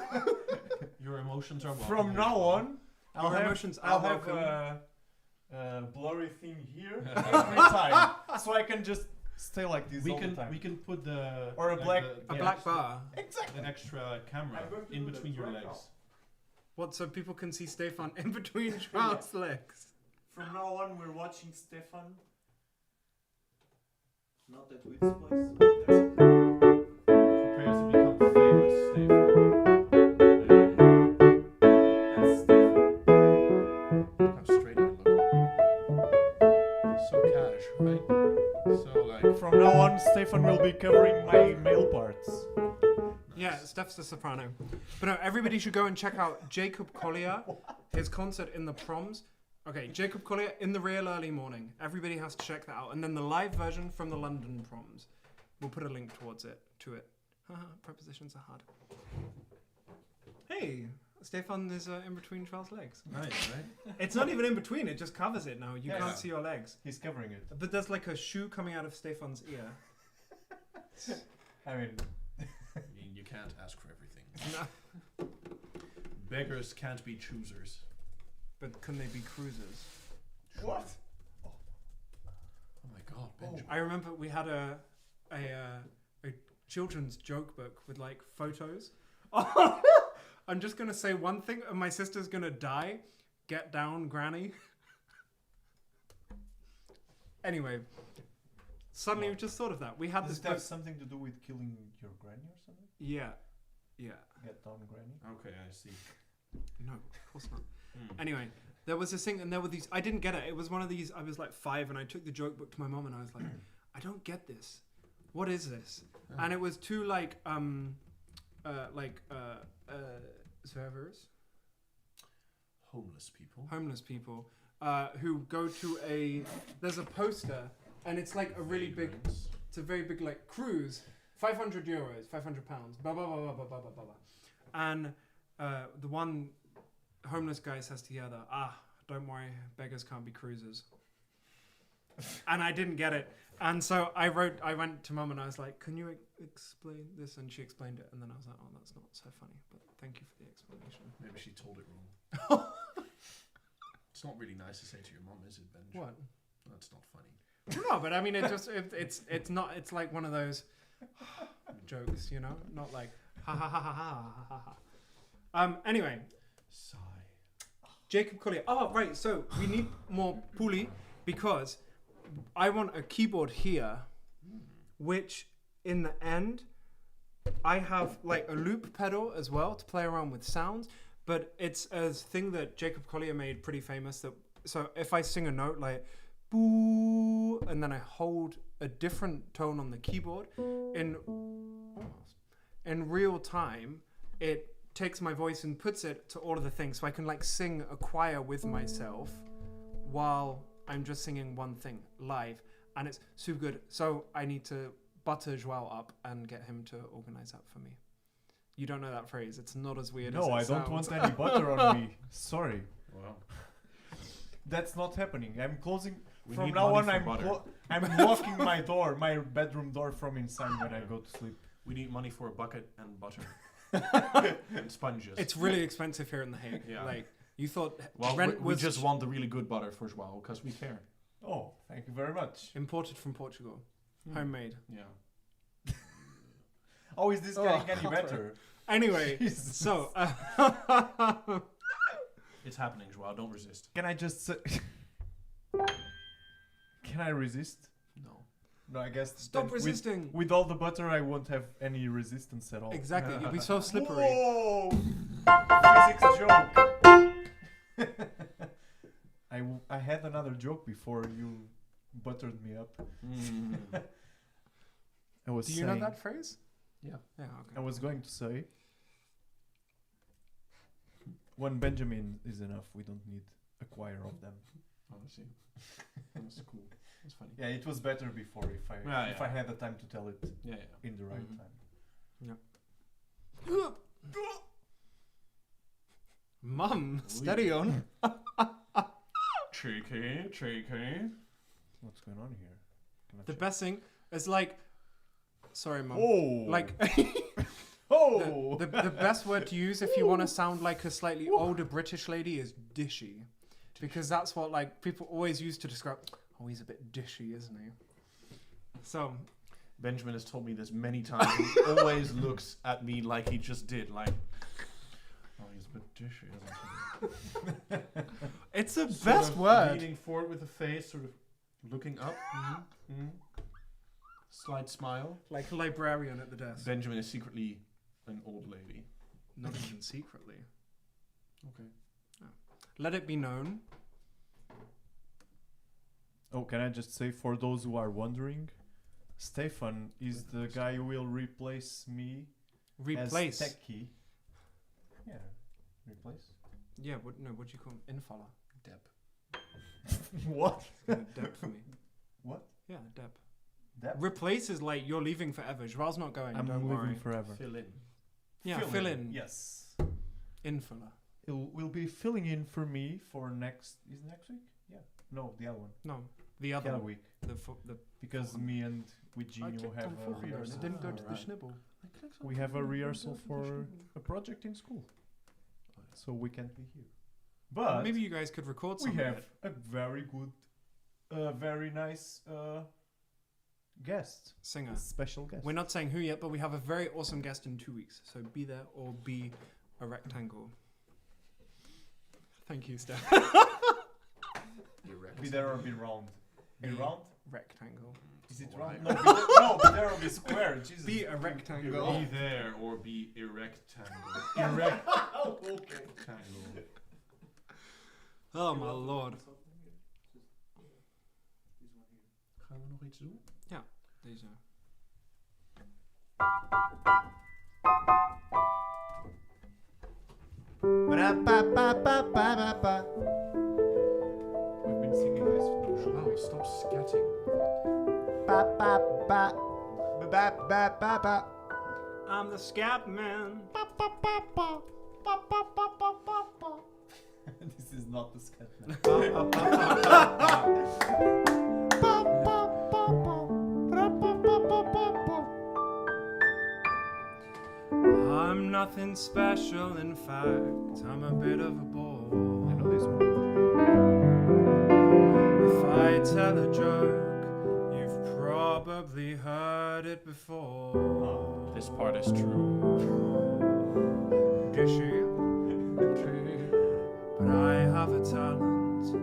Your emotions are welcome. From now on, Your emotions are I'll have welcome. a blurry thing here every time, so I can just stay like this all the time. We can put the Or a black- A black bar. an extra camera I'm going to in do between that your right legs. now. What, so people can see Stefan in between João's legs? From now on, we're watching Stefan. Not at Widz place. like. From now on, Stefan will be covering my male parts. Yeah, Steph's the soprano. But no, everybody should go and check out Jacob Collier, his concert in the Proms. Okay, Jacob Collier in the real early morning. Everybody has to check that out. And then the live version from the London Proms. We'll put a link towards it, to it. Haha, prepositions are hard. Hey, Stefan is in between João's legs. Nice, right? It's not even in between, it just covers it now. You Yeah. can't see your legs. He's covering it. But there's like a shoe coming out of Stefan's ear. I mean, You can't ask for everything. No. Beggars can't be choosers. But can they be cruisers? what? Oh my god, Benjamin. I remember we had a children's joke book with like photos. I'm just gonna say one thing, and my sister's gonna die. Get down, Granny. Anyway, suddenly we just thought of that. We had Does this it have book. something to do with killing your granny or something? Yeah. Get down, granny. Okay, I see. No, of course not. Anyway, there was this thing, and there were these. I didn't get it. It was one of these. I was like 5, and I took the joke book to my mom, and I was like, I don't get this. What is this? And it was two servers, Homeless people. homeless people, who go to there's a poster, and it's like a really big. Vagrants. It's a very big like cruise. 500 euros, 500 pounds. Blah blah blah blah blah blah blah blah. And the one homeless guy says to the other, don't worry, beggars can't be cruisers. And I didn't get it. And so I went to mum and I was like, can you explain this? And she explained it. And then I was like, oh, that's not so funny. But thank you for the explanation. Maybe she told it wrong. It's not really nice to say to your mum, is it, Benj? What? That's not funny. No, but I mean, it's not, it's like one of those jokes, you know? Not like, ha ha ha ha ha ha ha. Anyway. Sigh. Jacob Collier. Oh, right. So we need more pulley because I want a keyboard here, which in the end, I have like a loop pedal as well to play around with sounds. But it's a thing that Jacob Collier made pretty famous. So if I sing a note like boo, and then I hold a different tone on the keyboard, in real time, it takes my voice and puts it to all of the things, so I can like sing a choir with myself while I'm just singing one thing live, and it's super good. So I need to butter João up and get him to organize that for me. You don't know that phrase. It's not as weird as it No, I sounds. don't want any butter on me. Sorry. Wow. That's not happening. I'm closing. We From need now money on, for butter. I'm locking my door, my bedroom door from inside when I go to sleep. We need money for a bucket and butter. And sponges. It's really expensive here in The Hague. Yeah. Like, you thought well, rent we was just want the really good butter for João because we care. Oh, thank you very much. imported from Portugal. Homemade. Yeah. Oh, is this getting any better? Anyway, Jesus. so... It's happening, João. Don't resist. Can I just say... Can I resist? No. No, I guess... Stop then resisting! With all the butter, I won't have any resistance at all. Exactly, you'll be so slippery. Whoa! Physics joke! I had another joke before you buttered me up. I was Do you know that phrase? Yeah. Yeah, I okay. was going to say, one Benjamin is enough. We don't need a choir of them. Oh, I see. That's cool. That's funny. Yeah, it was better before if I Yeah. I had the time to tell it Yeah, yeah. in the right Mhm. time. Mum, steady on. Cheeky, cheeky. What's going on here? Can I The check? best thing is like... Sorry, Mum. Oh! Like... oh! The best word to use if you want to sound like a slightly older British lady is dishy. Because that's what like people always use to describe, oh, he's a bit dishy, isn't he? So, Benjamin has told me this many times. He always looks at me like he just did. Like, oh, he's a bit dishy, isn't he? it's the Sort best of word. Leaning forward with the face, sort of looking up. Slight smile. Like a librarian at the desk. Benjamin is secretly an old lady. Not even secretly. Okay. Let it be known. Oh, can I just say, for those who are wondering, Stefan is the guy who will replace me Replace. as techie. Yeah, replace. Yeah, what do you call him? Infaller. Deb. What? Deb for me. What? Yeah, Deb. That? Replace is like you're leaving forever. Joao's not going. I'm don't living worry. forever. Fill in. Yeah, fill in. Yes. Infaller. Will be filling in for me for next. Is next week? Yeah. No, the other one. No, the other one. week. The Because me and Virginio have a it rehearsal. didn't go to the Alright. schnibble. We have a rehearsal for a project in school, so we can't be here. But Maybe you guys could record we something. have a very good, very nice guest, Singer. a special guest. We're not saying who yet, but we have a very awesome guest in 2 weeks. So be there or be a rectangle. Thank you, Steph. Be there or be round. Be A round? rectangle. Is it Why? round? No, be there or be square. Jesus. Be a rectangle. Be there or be erectangle. Erect. Okay. Tangle. Oh my lord. Gaan we nog iets doen? Deze. We've been singing this for the show. Oh, stop scatting. I'm the scat man. This is not the scat man. I'm nothing special, in fact, I'm a bit of a bore. I know this one. If I tell a joke, you've probably heard it before. This part is true. Dishy. But I have a talent, a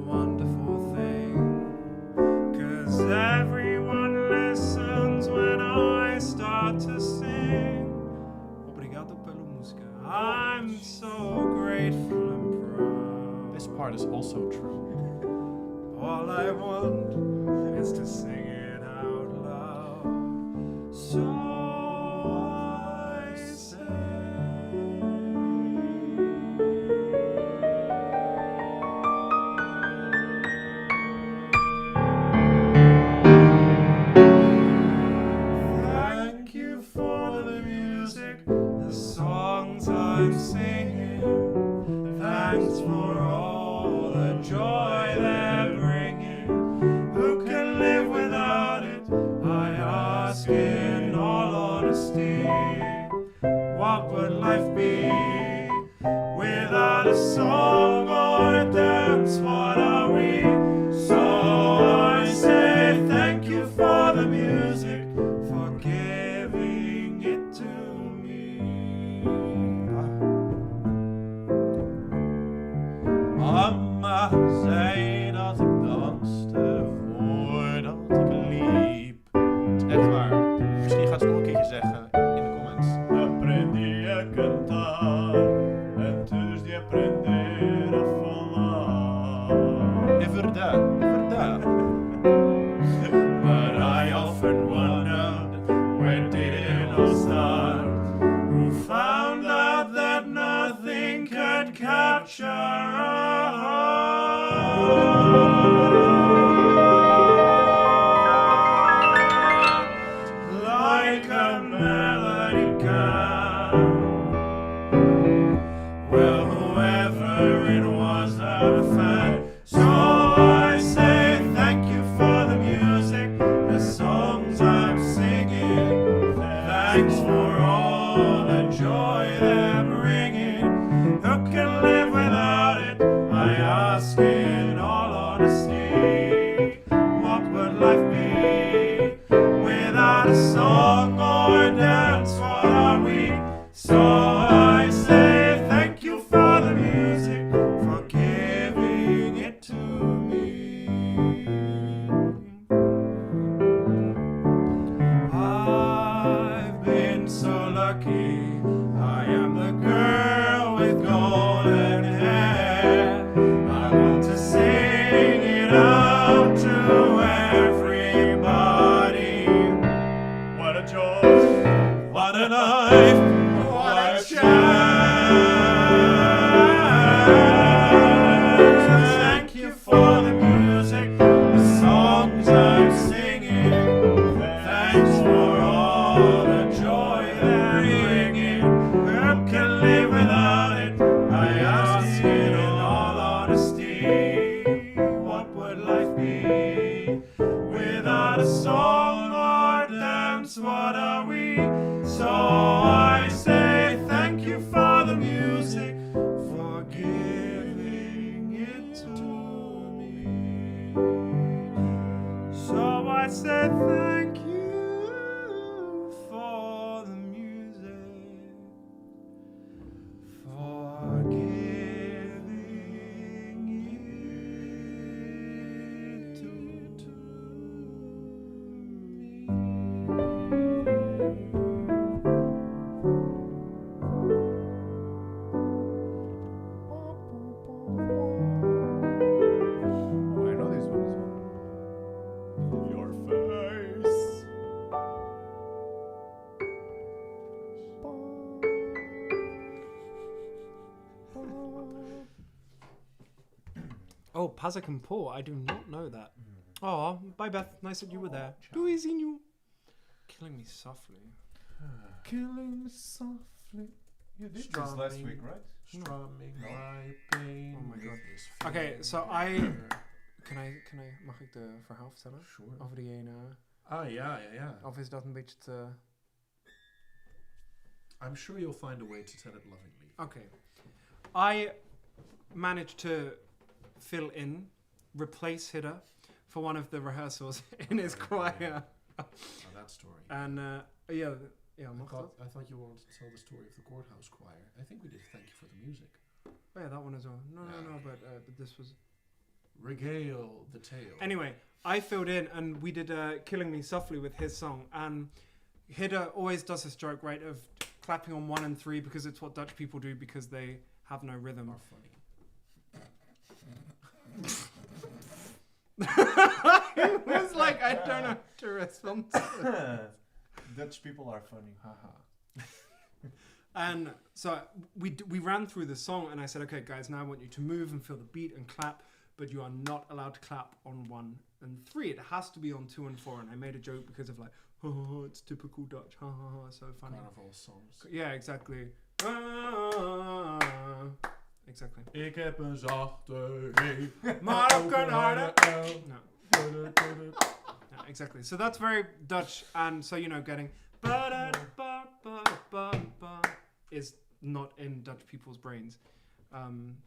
wonderful thing. 'Cause everyone listens when I start to sing. Obrigado pela música. I'm so grateful and proud. This part is also true. All I want is to sing it out loud. So I say. Thank you for the music, the songs I'm singing. Thanks for all the joy they're bringing. Who can live without it? I ask in all honesty. What would life be without a song or a dance? What are we? So I say thank you for the music, for giving it to me. Mama zei dat ik danste voordat ik liep. Het is echt waar. Misschien gaat ze nog een keertje zeggen in de comments. Aprendi a cantar antes de aprender a falar. É verdade, é verdade. But I often wondered, where did it all start? Who found out that nothing could capture a heart like a melody can? Well, whoever it was, I'm a fan. So I say thank you for the music, the songs I'm singing. Thanks for all the joy they're bringing. Who can live without it? I ask in all honesty. What would life be without a song or a dance? What are we? So I say thank you for the music, for giving it to me. I've been so lucky. I am the girl with golden hair. I want to sing it out to everybody. I thank you for the music, for giving it to Oh, I know this one as well. Your face. Oh, Pazak and Paul, I do not know that. Oh, bye Beth, nice that you were there. Do is in you. Killing me softly. Killing me softly. You did this last Strumming. week, right? Strumming No. my pain. Oh my with God. this Okay, so finger. mag ik de verhaal vertellen? Sure. Over die ene, Ah, ja. of is dat een beetje te... I'm sure you'll find a way to tell it lovingly. Okay. I managed to fill in, replace Hidda for one of the rehearsals in his choir. Oh, that story. And yeah, mag dat? I thought you wanted to tell the story of the courthouse choir. I think we did Thank You for the Music. Oh yeah, that one as well. No, Yeah. but this was... Regale the tale. Anyway, I filled in and we did Killing Me Softly with his song. And Hidda always does this joke, right, of clapping on 1 and 3 because it's what Dutch people do because they have no rhythm. Are funny. It was like, I don't know how to respond to it. Dutch people are funny. Haha. And so we ran through the song and I said, okay, guys, now I want you to move and feel the beat and clap, but you are not allowed to clap on 1 and 3. It has to be on 2 and 4. And I made a joke because of like, oh, it's typical Dutch. Ha ha ha, so funny. Carnival songs. Yeah, exactly. Exactly. Ik heb een zachte G. Maar ook een harde L. No. No, exactly. So that's very Dutch, and so getting is not in Dutch people's brains.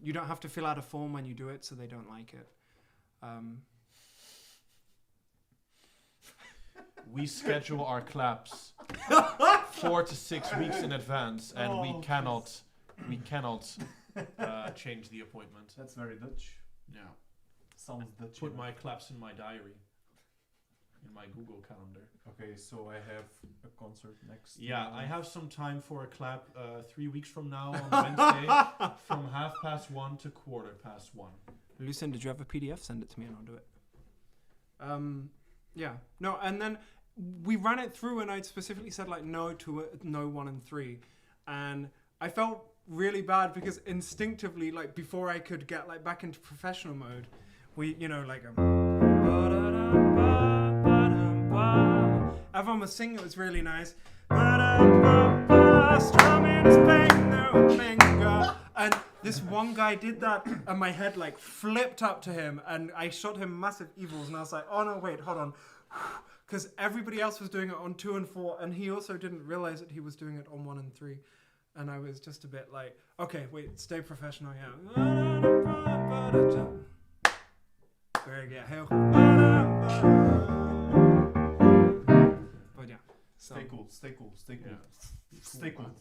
You don't have to fill out a form when you do it, so they don't like it. We schedule our claps 4 to 6 weeks in advance, and we cannot change the appointment. That's very Dutch. Yeah. Sounds Dutch. Put my claps in my diary, in my Google calendar. Okay, so I have a concert next. Yeah, I have some time for a clap 3 weeks from now on Wednesday from 1:30 to 1:15. Lucien, did you have a PDF? Send it to me and I'll do it. Yeah. No, and then we ran it through and I specifically said like no to no 1 and 3. And I felt really bad because instinctively, like before I could get like back into professional mode, we, like everyone was singing, it was really nice. Strumming his finger. And this one guy did that and my head like flipped up to him and I shot him massive evils and I was like, oh no, wait, hold on. Because everybody else was doing it on 2 and 4 and he also didn't realize that he was doing it on 1 and 3. And I was just a bit like, okay, wait, stay professional, yeah. Very good. But yeah. So. Stay cool. Stay cool. Yeah. Stay cool.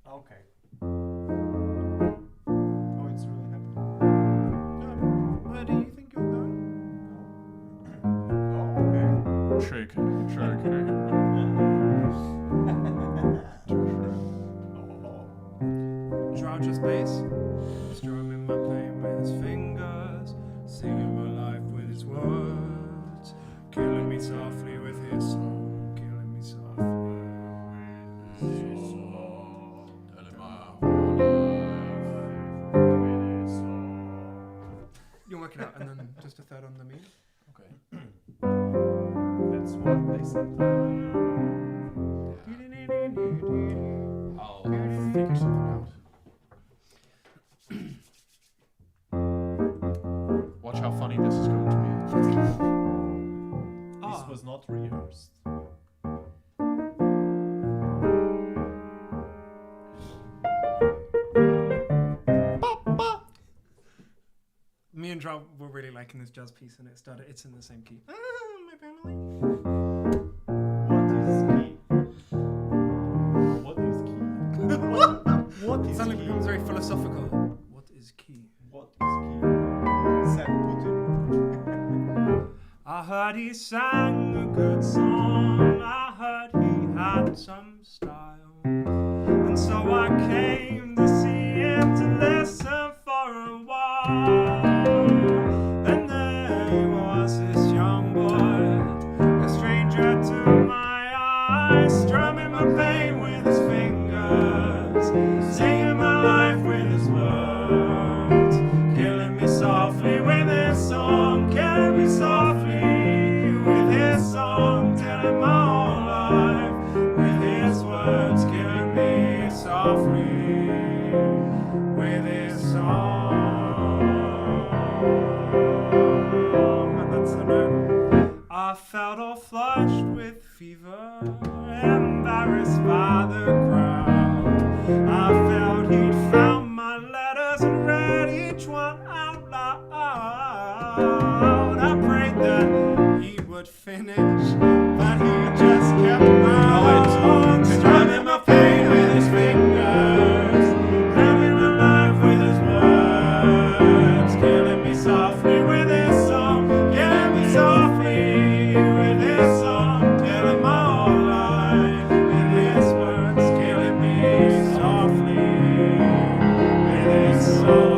Okay. Oh, it's really happening. Where do you think you're going? Oh, okay. Shake it. João just bass. Strumming my pain with his fingers, singing my life with his words, killing me softly with his song, killing me softly with his song. Telling my whole life with his song. You work it out, and then just a third on the me. Okay. That's what they said. I'll figure something out. Watch how funny this is going to be. This was not rehearsed. and João were really liking this jazz piece, and it's in the same key. My family. What is key? What It is suddenly key? becomes very philosophical. What is key? What is key? Said Putin. I heard he sang a good song. I heard he had some style, and so I came to see him to listen for a while. And there he was, this young boy, a stranger to my eyes, strumming my pain with his fingers, singing my life with his words, killing me softly with his song, killing me softly with his song, telling my whole life with his words, killing me softly with his song. And that's the note. I felt all flushed with fever, embarrassed by the crowd. I felt he'd found my letters and read each one out loud. I prayed that he would finish, but he just kept on strumming my pain with his fingers, having my life with his words, killing me softly with his song, killing me softly with his song, killing my whole life with his words, killing me softly with his song.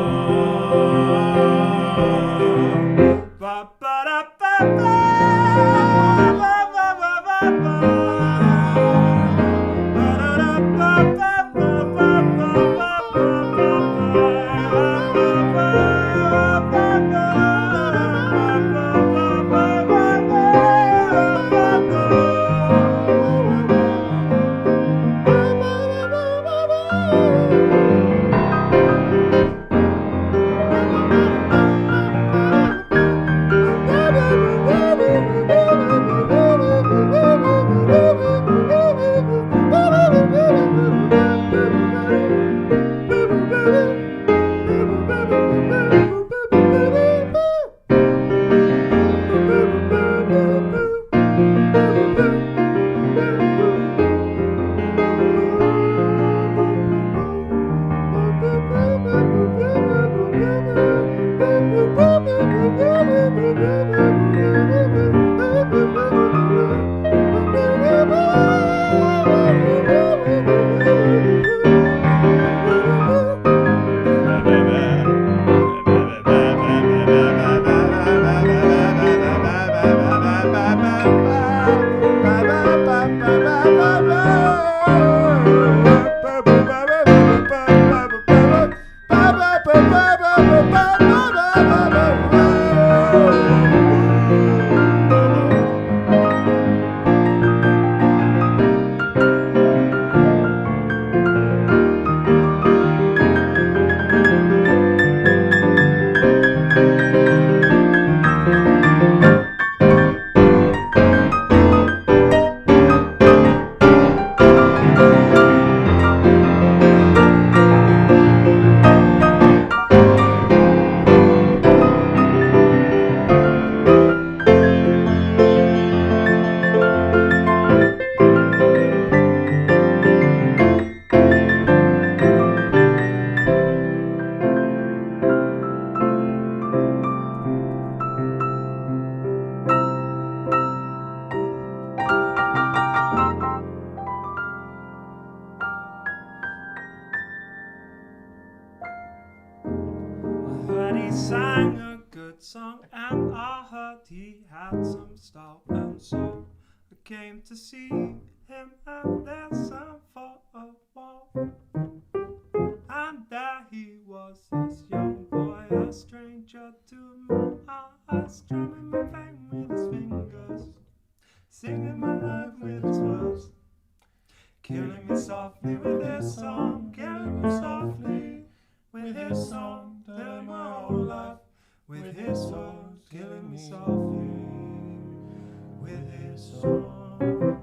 Sang a good song, and I heard he had some style, and so I came to see him and listen for a while. And there he was, this young boy, a stranger to my eyes, strumming my pain with his fingers, singing my life with his words, killing me softly with his song, killing me softly with his song, telling my whole life with his song, killing me softly with his song.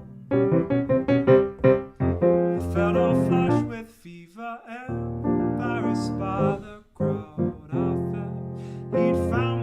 I felt all flushed with fever, embarrassed by the crowd. I felt he'd found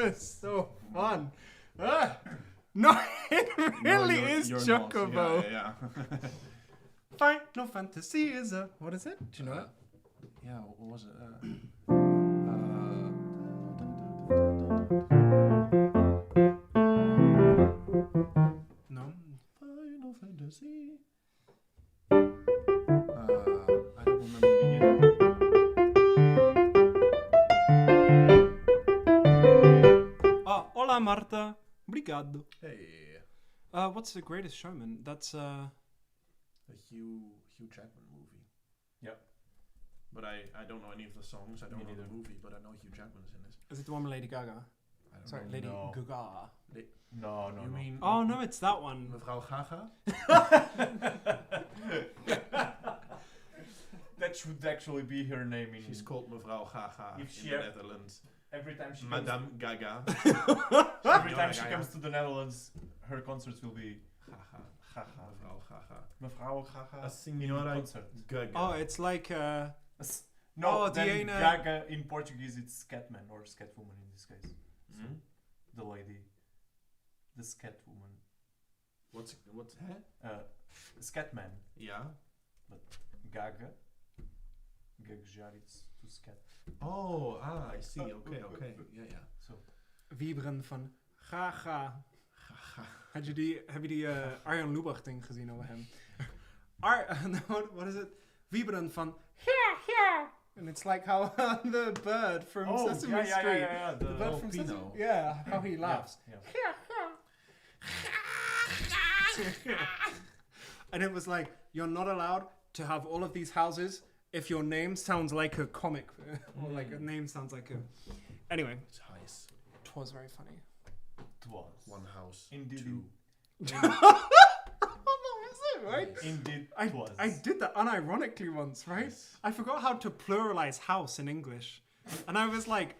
was so fun. No, it really is you're not. Chocobo. Yeah. Final Fantasy is a... What is it? Do you know it? Yeah, what was it? No. Final Fantasy. I don't remember the beginning. Hola, Marta. Obrigado. Hey, What's The Greatest Showman? That's, a Hugh Jackman movie. Yep. But I don't know any of the songs. I don't know neither. the movie, but I know Hugh Jackman's in it. Is it the one with Lady Gaga? I don't Sorry, know. Lady No. Gaga. No, You mean? Oh, no, it's that one. Mevrouw Gaga? That should actually be her name in. She's called Mevrouw Gaga If in she the ever- Netherlands. Every time she Madame Gaga. every time she comes to the Netherlands, her concerts will be Gaga. Gaga. Mevrouw Gaga. Mevrouw Gaga. A signora concert. Gaga. Oh, it's like, No, Oh, then Diana- Gaga in Portuguese it's Scatman or Scatwoman in this case. So Hmm? the lady, the Scatwoman, What's Scatman, Yeah. Gaga, Gaguejar it's to scat. Oh, I see. Okay. Yeah. So Wieberen van Gaga. Gaga. Heb je die Arjan Lubach ding gezien over hem? What is it? Wieberen van yeah. And it's like how the bird from Sesame Street. yeah. The bird from Pino. Sesame. Yeah, how he laughs. Yeah. And it was like, you're not allowed to have all of these houses if your name sounds like a comic. Or like a name sounds like a... Anyway, It's heist. it was very funny. Twas. One house. Indeed. Two. Oh, no, is it, right? Indeed. I did that unironically once, right? Yes. I forgot how to pluralize house in English. And I was like,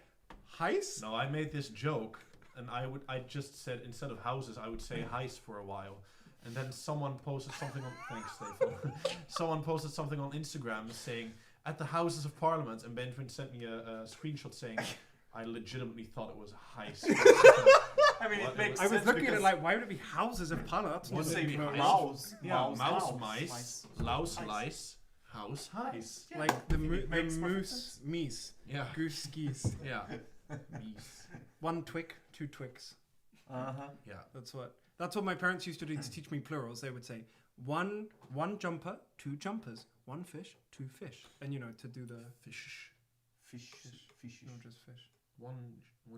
heist? No, I made this joke, and I just said instead of houses, I would say heist for a while, and then someone posted something on. Thanks, Stefan. Someone posted something on Instagram saying at the Houses of Parliament, and Benjamin sent me a screenshot saying I legitimately thought it was a heist. I mean, What? it makes I was sense looking at because it like, why would it be houses of Parliament? you What say would it be, mouse, Yeah, Mouse, mouse, mice, louse, lice, house, heist. Yeah. Like the, It makes perfect moose, meese, Yeah, goose, skis. yeah. Meese. 1 twick, 2 twicks. Yeah. That's what my parents used to do to teach me plurals. They would say one jumper, 2 jumpers, 1 fish, 2 fish, and to do the Fish. Fishes. not just fish. One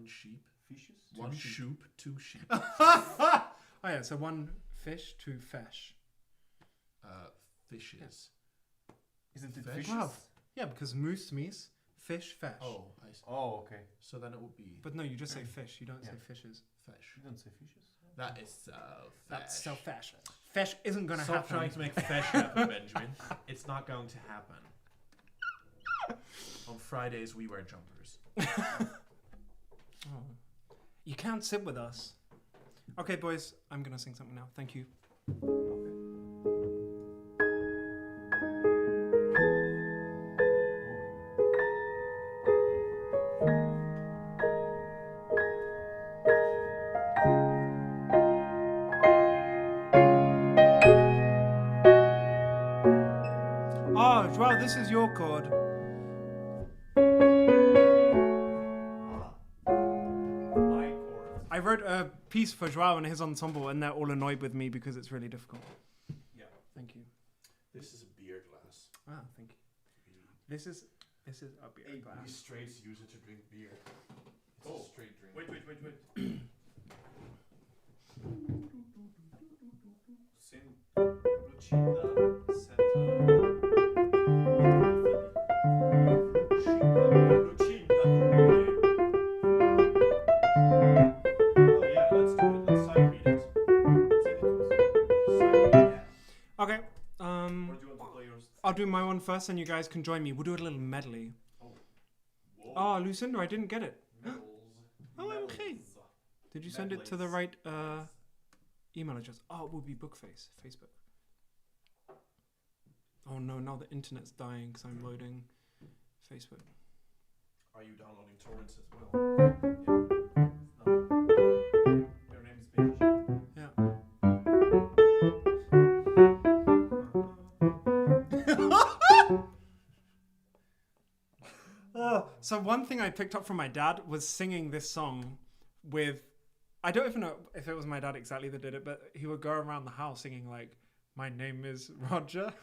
sheep. Fishes. One shoop, 2 sheep. Oh yeah, so 1 fish, 2 fish. Fishes. Isn't it Fish? fishes? Wow. Yeah, because moose, meese, fish, fish. Oh, I see. Oh, okay. So then it would be But no, you just say fish. You don't say Yeah. fishes. fish. You don't say fishes. That is so That's fish. so fish. Fish isn't gonna Stop happen. trying to make fish happen, Benjamin. It's not going to happen. On Fridays we wear jumpers. Oh. You can't sit with us. Okay, boys, I'm gonna sing something now. Thank you. Oh, João, this is your chord. My chord. I wrote a piece for João and his ensemble, and they're all annoyed with me because it's really difficult. Yeah. Thank you. This is a beer glass. Ah, thank you. This is a beer We glass. straights use it to drink beer. It's Oh. a straight drink. Wait. Sin Lucinda Oh yeah, let's do it. Let's sight read it. Sight read it. Okay. Or do you want to play yours? I'll do my one first, and you guys can join me. We'll do a little medley. Oh, Lucinda, I didn't get it. Oh, okay. Did you send it to the right email address? Oh, it would be Bookface, Facebook. Oh no, now the internet's dying because I'm loading Facebook. Are you downloading torrents as well? So one thing I picked up from my dad was singing this song with, I don't even know if it was my dad exactly that did it, but he would go around the house singing like, "My name is Roger.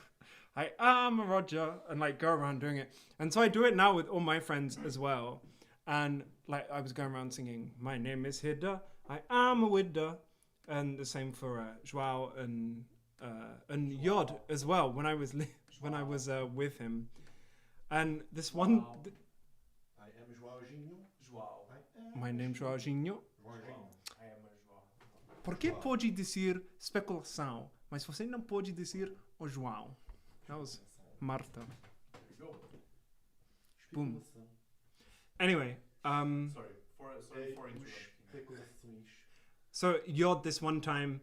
I am Roger," and like go around doing it. And so I do it now with all my friends as well. And like I was going around singing, "My name is Hidda. I am a Widda," and the same for João and Yod as well when I was with him. And this one, I am Joãozinho. João. my name's Joãozinho. I am a João. Porque pode dizer especulação, mas você não pode dizer o João. That was Marta. There you go. Boom. Anyway, Sorry for interrupting. so Yod this one time,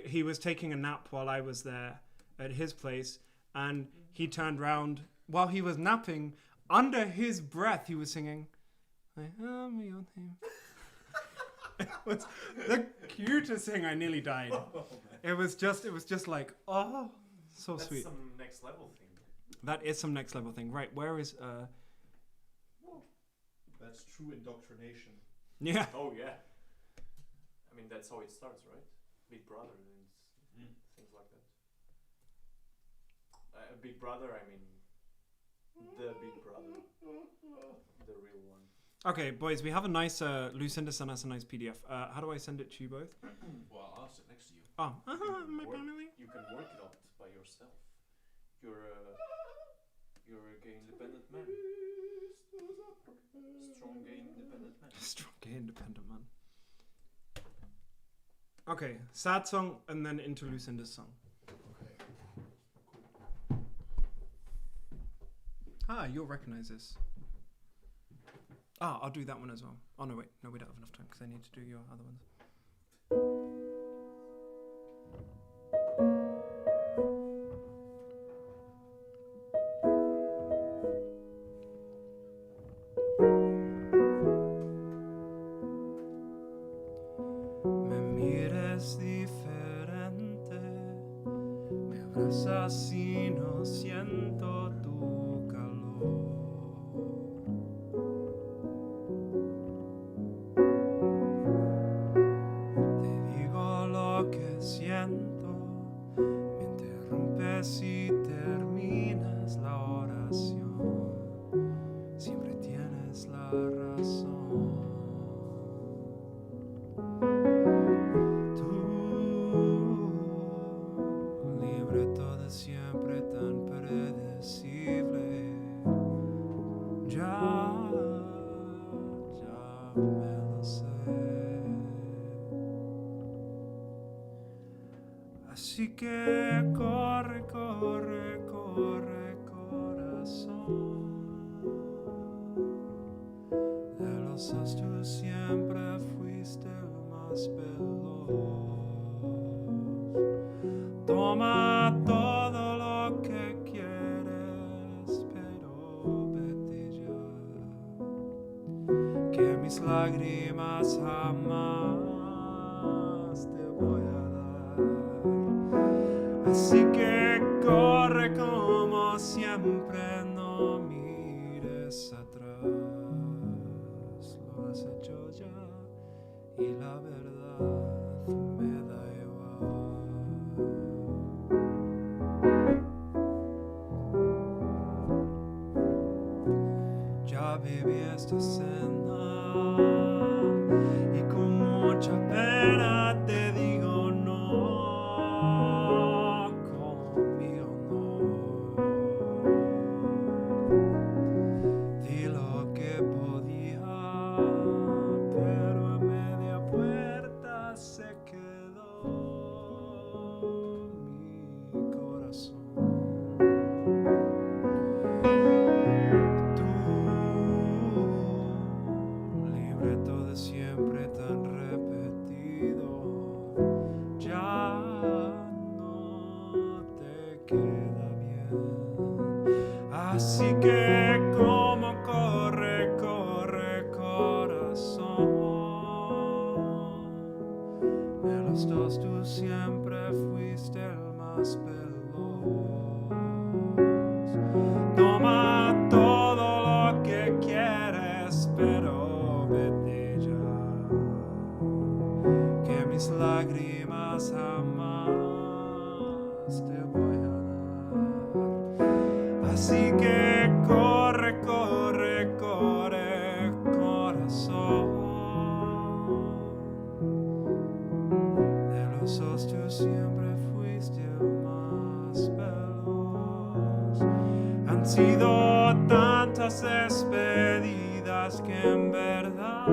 he was taking a nap while I was there at his place, and he turned round while he was napping. Under his breath, he was singing, "I am your name." It was the cutest thing. I nearly died. It was just like, oh, so That's sweet. some next level thing. That is some next level thing, right? Where is That's true indoctrination. yeah. Oh yeah. I mean that's how it starts, right? Big Brother and things like that. Big Brother, I mean the Big Brother, the real one. Okay, boys, we have a nice Lucinda sent us a nice PDF. How do I send it to you both? Well, I'll sit next to you. Oh, can my work- family. You can work it out by yourself. You're a gay independent man. Strong gay independent man. Strong gay independent man. Okay, sad song and then into Lucinda's song. Ah, you'll recognize this. Ah, I'll do that one as well. Oh no, wait, no, we don't have enough time because I need to do your other ones. Me mires diferente, me abrazas y no siento tu calor. Te digo lo que siento, me interrumpes y terminas la oración. Siempre tienes la razón. Libreto de siempre tan predecible. Ya me lo sé. Así que corre, corre, corre, corazón. De los dos tú siempre fuiste el más veloz. Toma todo lo que quieres, pero vete ya, que mis lágrimas jamás te voy a dar. Así que corre como siempre, no mires atrás. Lo has hecho ya y la verdad me da igual. Ya viví esta cena y con mucha pena te digo no, conmigo no. Di lo que podía, pero a media puerta se quedó mi corazón. Libreto de siempre tan repetido, ya no te queda bien. Así que como corre, corre, corazón. De los dos tú siempre fuiste el más veloz. Toma todo lo que quieras. mis lágrimas jamás te voy a dar. Así que corre, corre, corre, corazón. De los dos tú siempre fuiste el más veloz. Han sido tantas despedidas que en verdad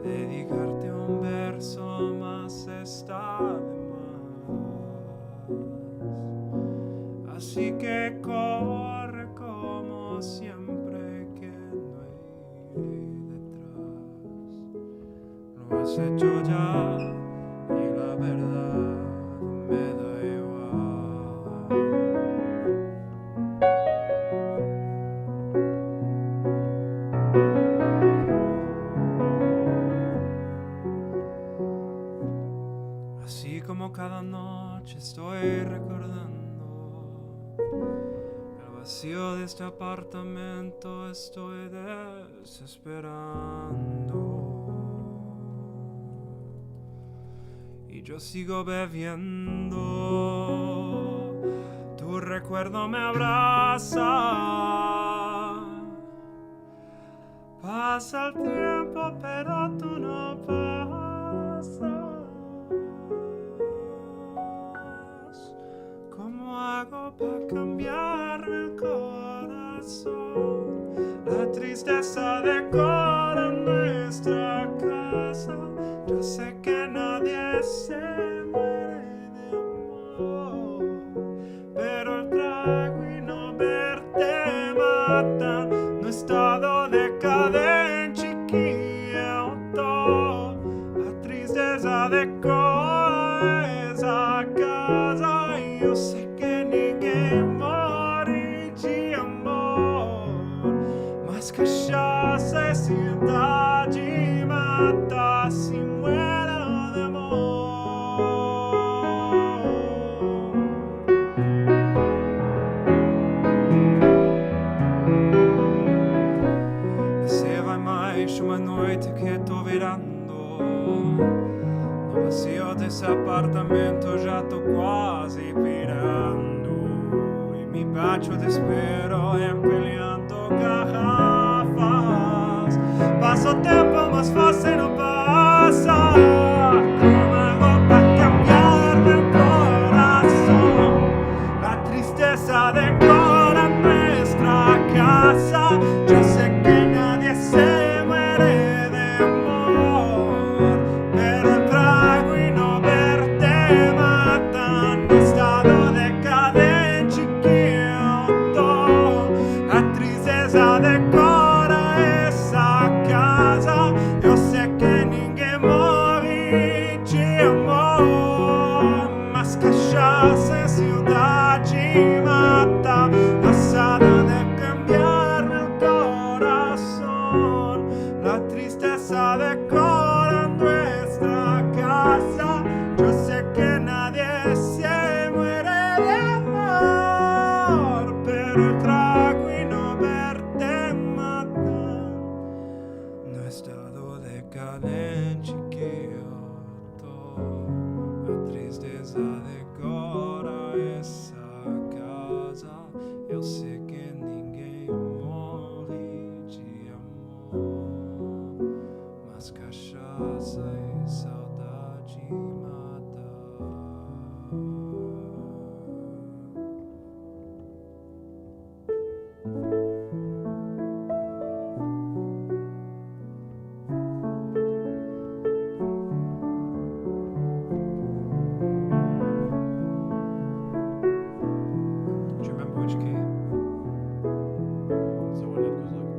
dedicarte un verso más está de más. Así que corre como siempre que no iré detrás. Lo has hecho ya y la verdad me da igual. Así como cada noche estoy recordando el vacío de este apartamento, estoy desesperando. Y yo sigo bebiendo, tu recuerdo me abraza. Pasa el tiempo, pero tú no pasas. ¿Cómo hago para cambiarme el corazón? La tristeza decora nuestra casa. Yo sé que nadie se muere de amor, pero el trago y no verte matan. No he estado decadente, quieto. La tristeza decora esa casa. Y yo sé que ninguém morre de amor, mas cachaça e cidade mata se muera de amor. Se vai mais uma noite que tô virando no vazio desse apartamento, já tô quase pirando e me bate o desespero empilhando garrafas. Passa o tempo, mas fácil não passa. Como hago para cambiar meu coração? La tristeza decora nuestra casa. Yo sé que nadie se muere de amor, pero el trago y no verte matan. Estado decadente, quieto. La tristeza decora esa casa. Yo sé que ninguém morre de amor, mas cachaça em cidade mata. Cansada de cambiar meu corazón. La tristeza decora nuestra casa. Yo sé que nadie se muere de amor, pero el trago y no verte mata. No he estado decadente, quieto. La tristeza decora essa casa. Eu sei que ninguém morre de amor, mas cachaça e saudade mata. Do you remember which key? So when it goes like,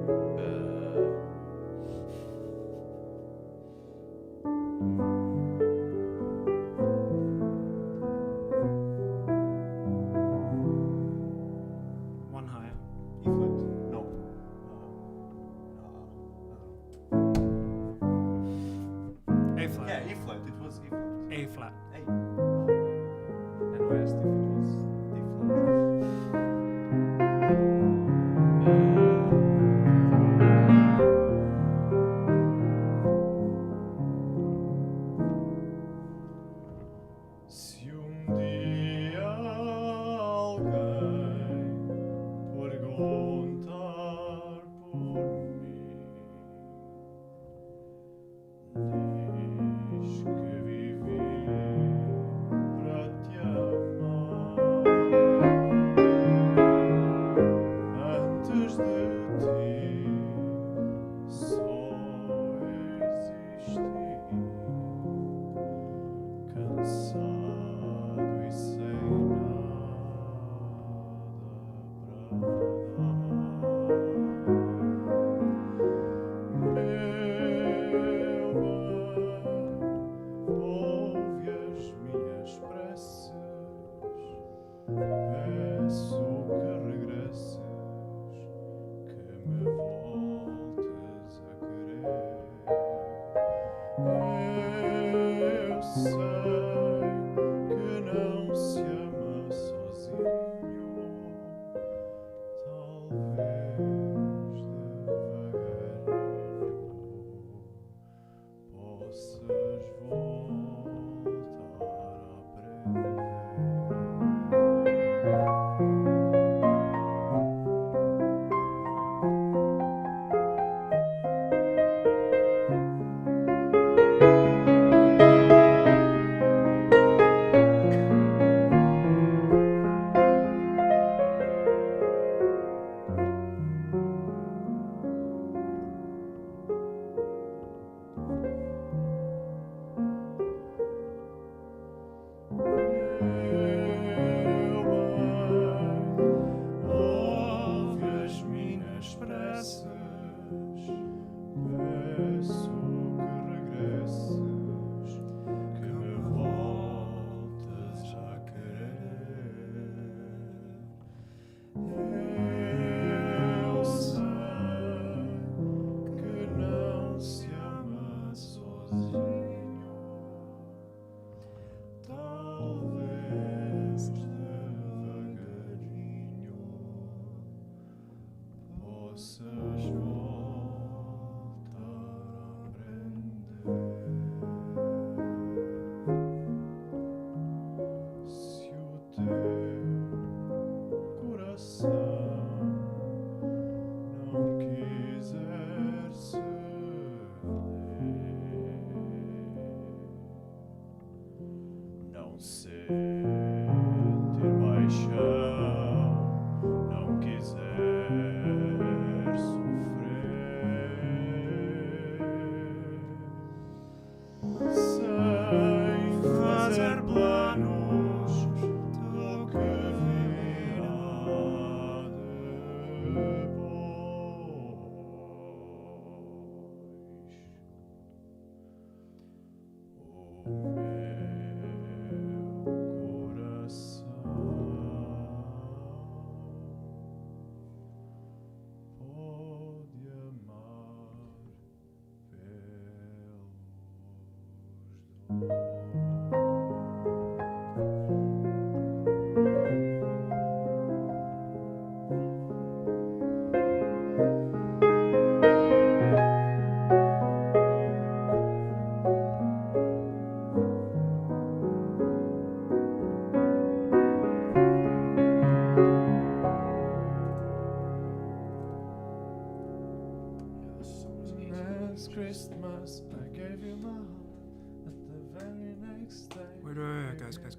Christmas, I gave you my heart. At the very next day. Wait, guys. This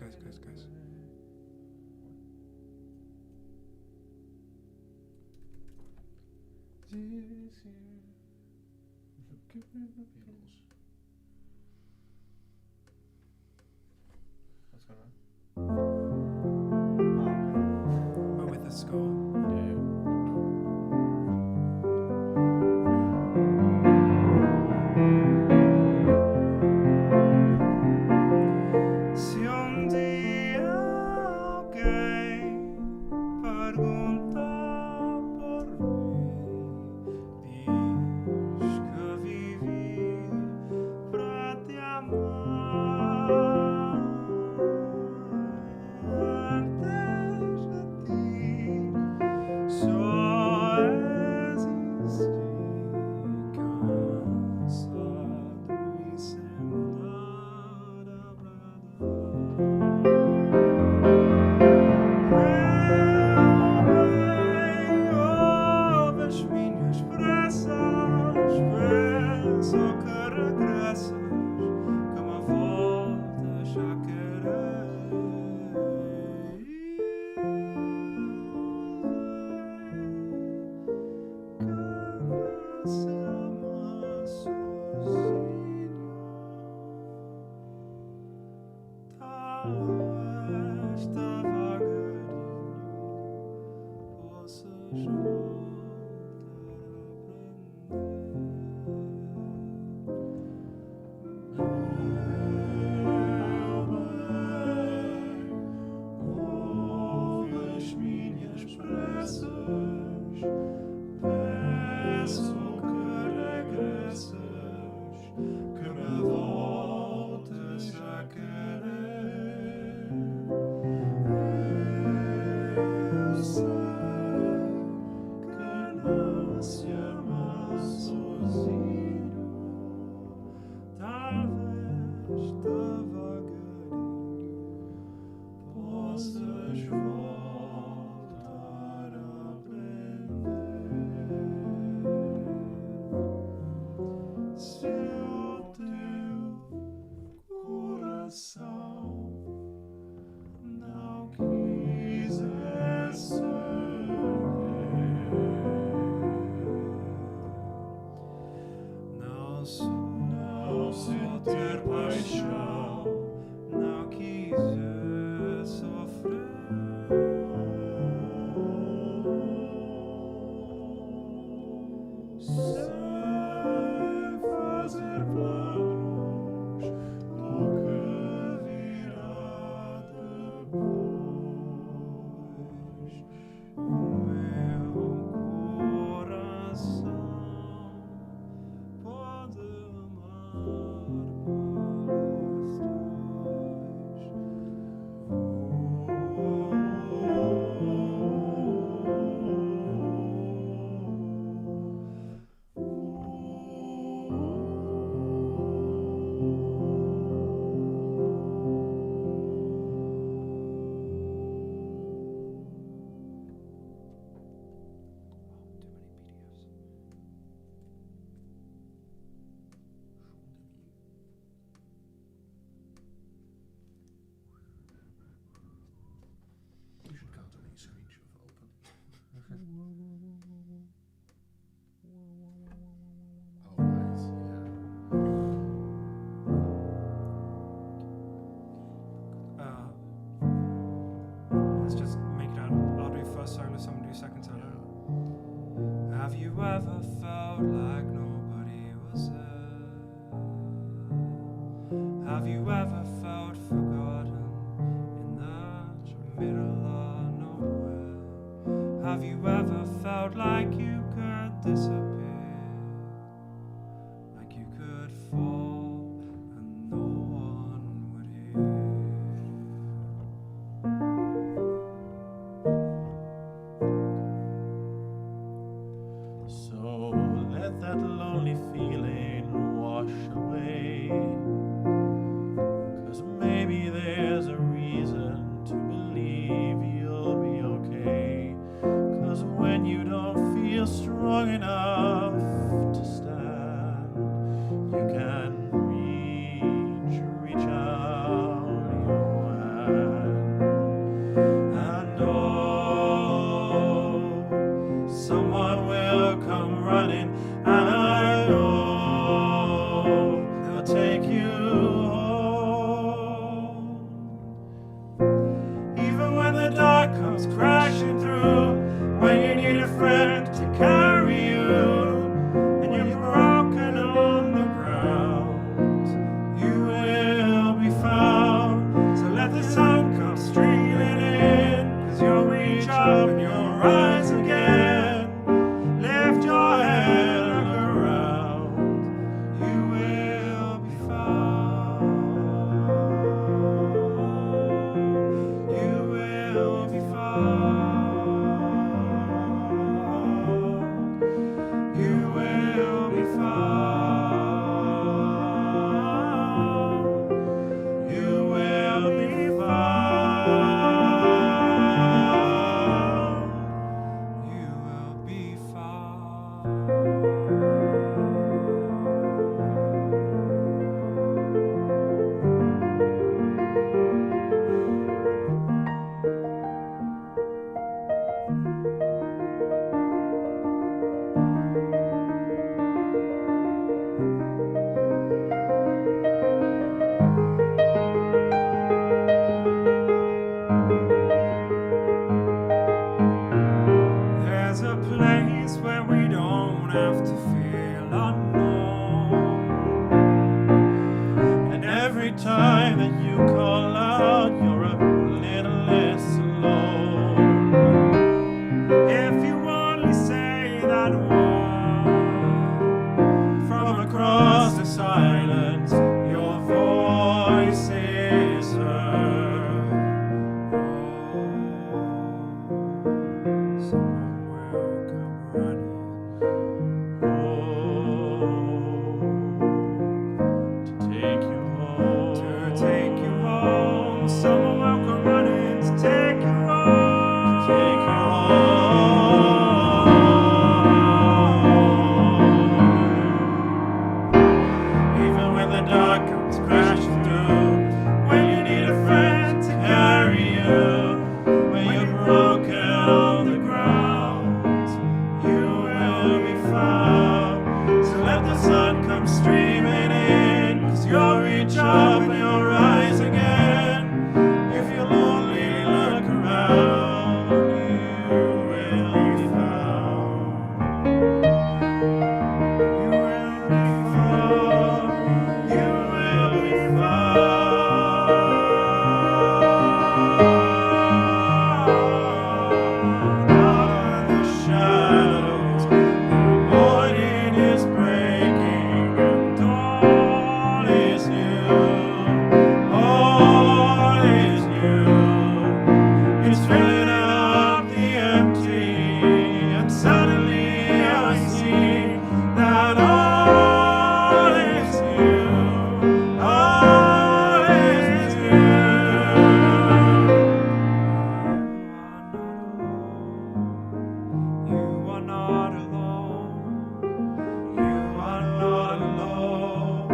year, look at me, What's going on? But with the score. Se dia alguém perguntar por mim, diz que vivi para te amar. Antes de ti, só existi cansado e sem nada para ouve as minhas pressas, penso que regressas, que uma volta já querei. Que não se ama sozinho. Talvez devagarinho possas ouve as minhas pressas, peço que regressas, que me voltes a querer. Eu sei que não se ama sozinho, talvez devagarinho possas voltar a aprender. Se o teu coração não quiser ceder, não se ter paixão, não quiser sofrer, sem fazer planos do que virá depois, o meu coração pode amar pelos dois. You should count how many screens you've opened. Oh, right, Let's just make it out. I'll do first solo, someone do second solo. Have you ever felt like nobody was there? Have you ever felt forgotten in the middle of nowhere? Have you ever felt like you could disappear? Like you could fall and no one would hear? So let that lonely feeling wash away, 'cause you can reach out your hand. And oh, someone will come running, and I know they'll take you home. Even when the dark comes crashing through, when you need a friend to carry you, and you're broken on the ground, you will be found. So let the sun come streaming in, 'cause you'll reach up and you'll rise again. Lift your head, look around, you will be found. You will be found. You will be found. You will be found. You will be There's a place where we don't have to feel unknown. And every time that you call out, you're a little less alone. If you only say that word from across the silence, your voice is heard. Someone will come running. To take you home. To take you home. Someone will come running to take you home. To take you home. Even when the dark comes crashing through, when you need a friend to carry you, when you're broken on the ground, you will be found. So let the sun come streaming in, 'cause you'll reach up and you'll rise again. If you'll only look around, you will be found. You will be found. You will be found. Out of the shadows, the morning is breaking, and all is new. All is new. It's filling up the empty, and suddenly I see that all is new. All is new. You are not alone. You are not alone.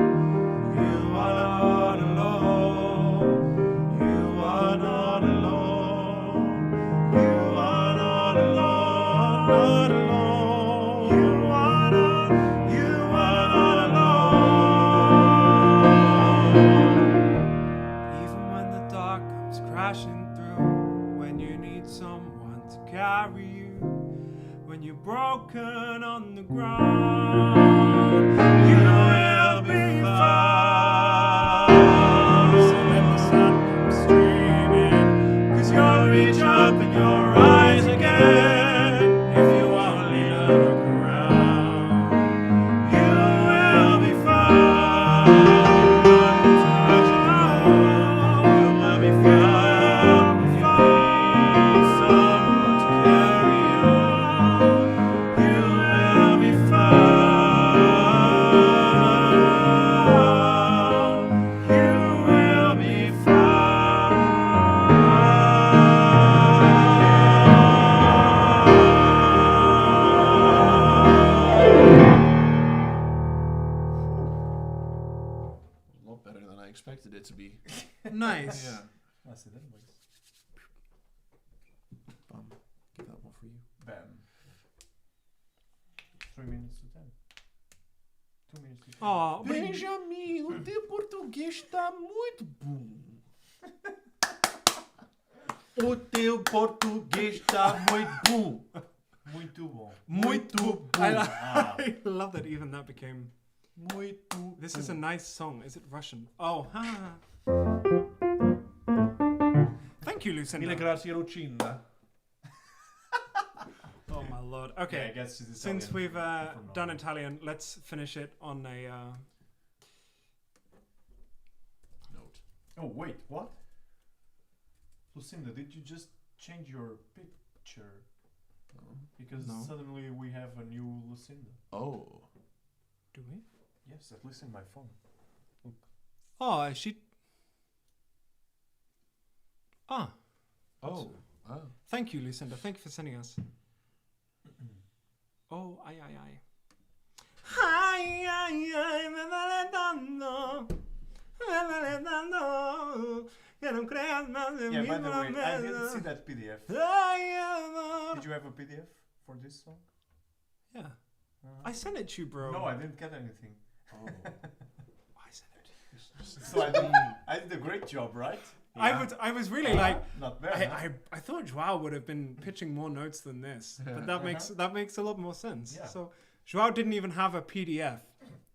You are not alone. You are not alone. You are not alone. Not alone. You are not. You are not alone. Even when the dark comes crashing through, when you need someone to carry you, when you're broken on the ground, you will be found. So let the sun come streaming, 'cause you'll reach up and you'll rise again. If you only look around, you will be found. You will be found. Someone to carry you. You will be found. You will be found. expected it to be. Nice. Yeah. That's it anyways. Give that one for you. Bam. 3 minutes to 10. 2 minutes to 10. Oh, but Benjamin, o teu português está muito bom. O teu português está muito bom. Muito bom. Muito bom. I love that even that became. Muito This is a nice song. Is it Russian? Oh, ha. Thank you, Lucinda. Mille grazie, Lucinda. Oh my lord. Yeah, I Okay, guess it's since Italian we've from done Norway. Italian, let's finish it on a. Note. Oh wait, what? Lucinda, did you just change your picture? Because No. suddenly we have a new Lucinda. Oh. Do we? Yes, at least in my phone. Oh, she. Ah, Oh. Oh. thank you, Lucinda. Thank you for sending us. Oh, ay, ay, ay. Ay, ay, ay, me vale tanto. Me vale tanto. Que no creas más de Yeah, mí, by the way, I didn't promesa. see that PDF. Ay, amor. Did you have a PDF for this song? Yeah. I sent it to you, bro. No, I didn't get anything. Oh. I sent it to you. So I did a great job, right? I was really like, Not bad. huh? I thought João would have been pitching more notes than this, but that makes a lot more sense. Yeah. So João didn't even have a PDF.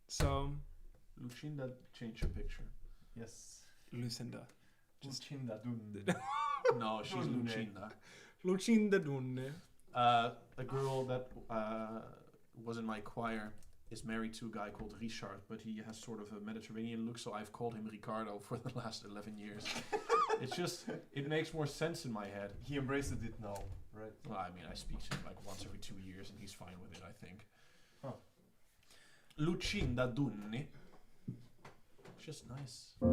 So Lucinda, change your picture. Yes. Lucinda, Lucinda Dun. No, she's Dunne. Lucinda. Lucinda Dunne. A girl that was in my choir is married to a guy called Richard, but he has sort of a Mediterranean look, so I've called him Ricardo for the last 11 years. It's just, it makes more sense in my head. He embraced it now, right? Well, I mean, I speak to him like once every 2 years, and he's fine with it, I think. Huh. Lucinda Dunne. It's just nice. Oh,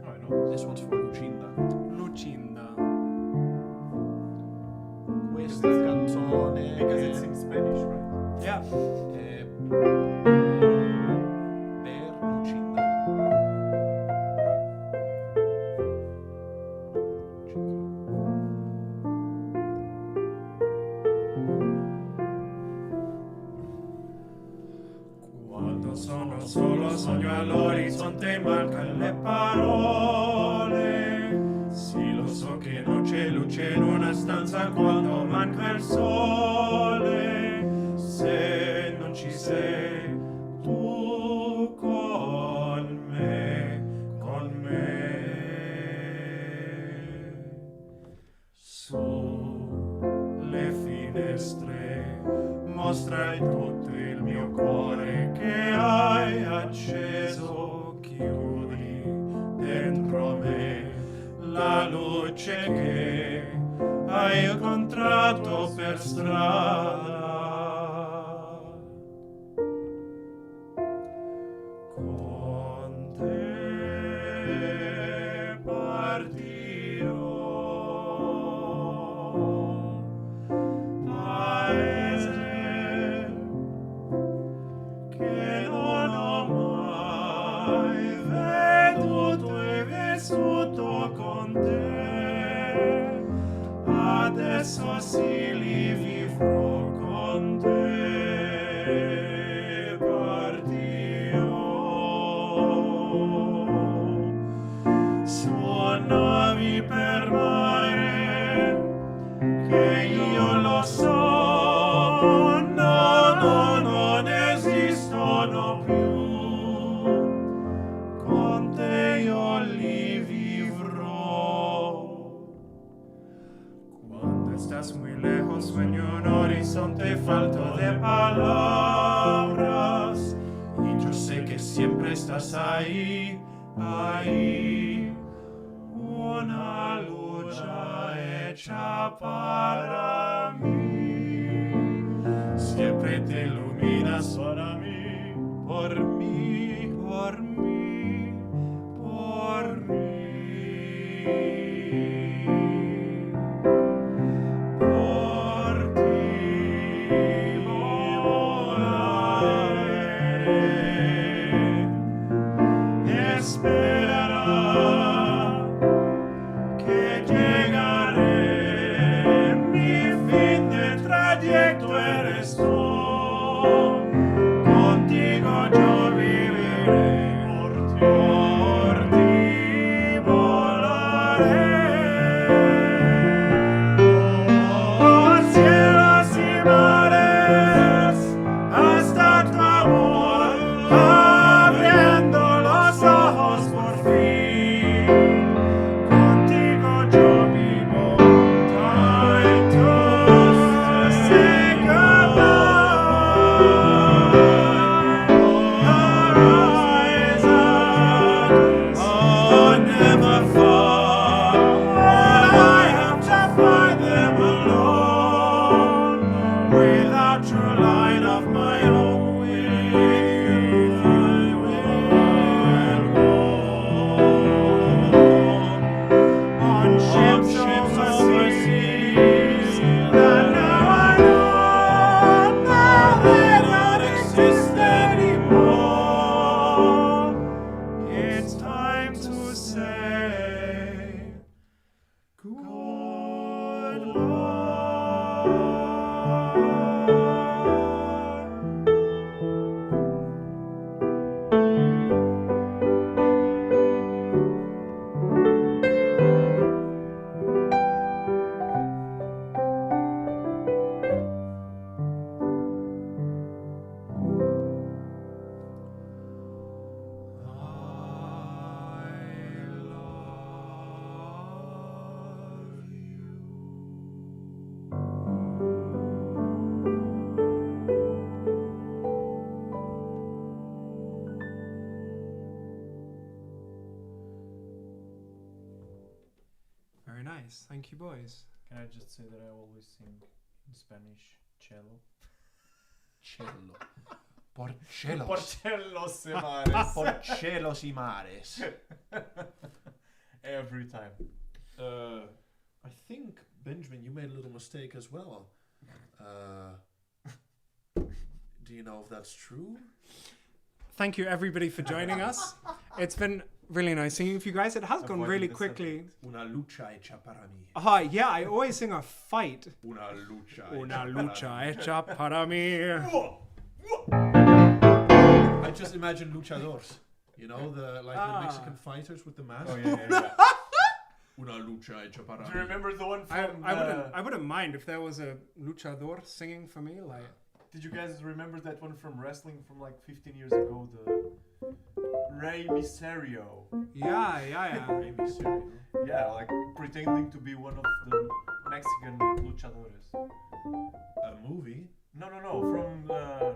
I know This one's for Lucinda. Lucinda. Questa canzone. because it's in Spanish, right? Yeah. Per Lucinda. Quando sono solo sogno all'orizzonte, mancano le parole. Sì, lo so che non c'è luce in una stanza quando manca il sole. Se non ci sei tu con me, con me. Sulle finestre mostrai tutto il mio cuore che hai acceso, chiudi dentro me la luce che hai incontrato per strada. Con te partirò, paese che non ho mai veduto e vissuto con te. Adesso sì li vivrò con te. Partirò. Suonavi per mare che io lo so. No, no, non esistono più. Con te io li vivrò. Cuando estás muy lejos sueño un horizonte falto de palabras. Y yo sé que siempre estás ahí, ahí. Una lucha hecha para mí. Siempre te iluminas para mí, por mí, por mí, por mí. Por ti volaré. Nice. Thank you, boys. Can I just say that I always sing in Spanish cello? Cello. Porcellos. Porcellos y mares. Porcellos y mares. Every time. I think, Benjamin, you made a little mistake as well. Do you know if that's true? Thank you, everybody, for joining us. It's been really nice singing with you guys. It has gone Avoiding really the quickly. Una lucha hecha para mí. Ah, yeah, I always sing a fight. Una lucha Una hecha lucha para mí. hecha para mí. I just imagine luchadores. You know, the Mexican fighters with the mask. Oh yeah. Una lucha hecha para Do mí. you remember the one from? I wouldn't mind if there was a luchador singing for me. Like, Did you guys remember that one from wrestling from like 15 years ago? The Rey Mysterio. yeah. Rey Mysterio. Yeah, like pretending to be one of the Mexican luchadores. A movie? No, from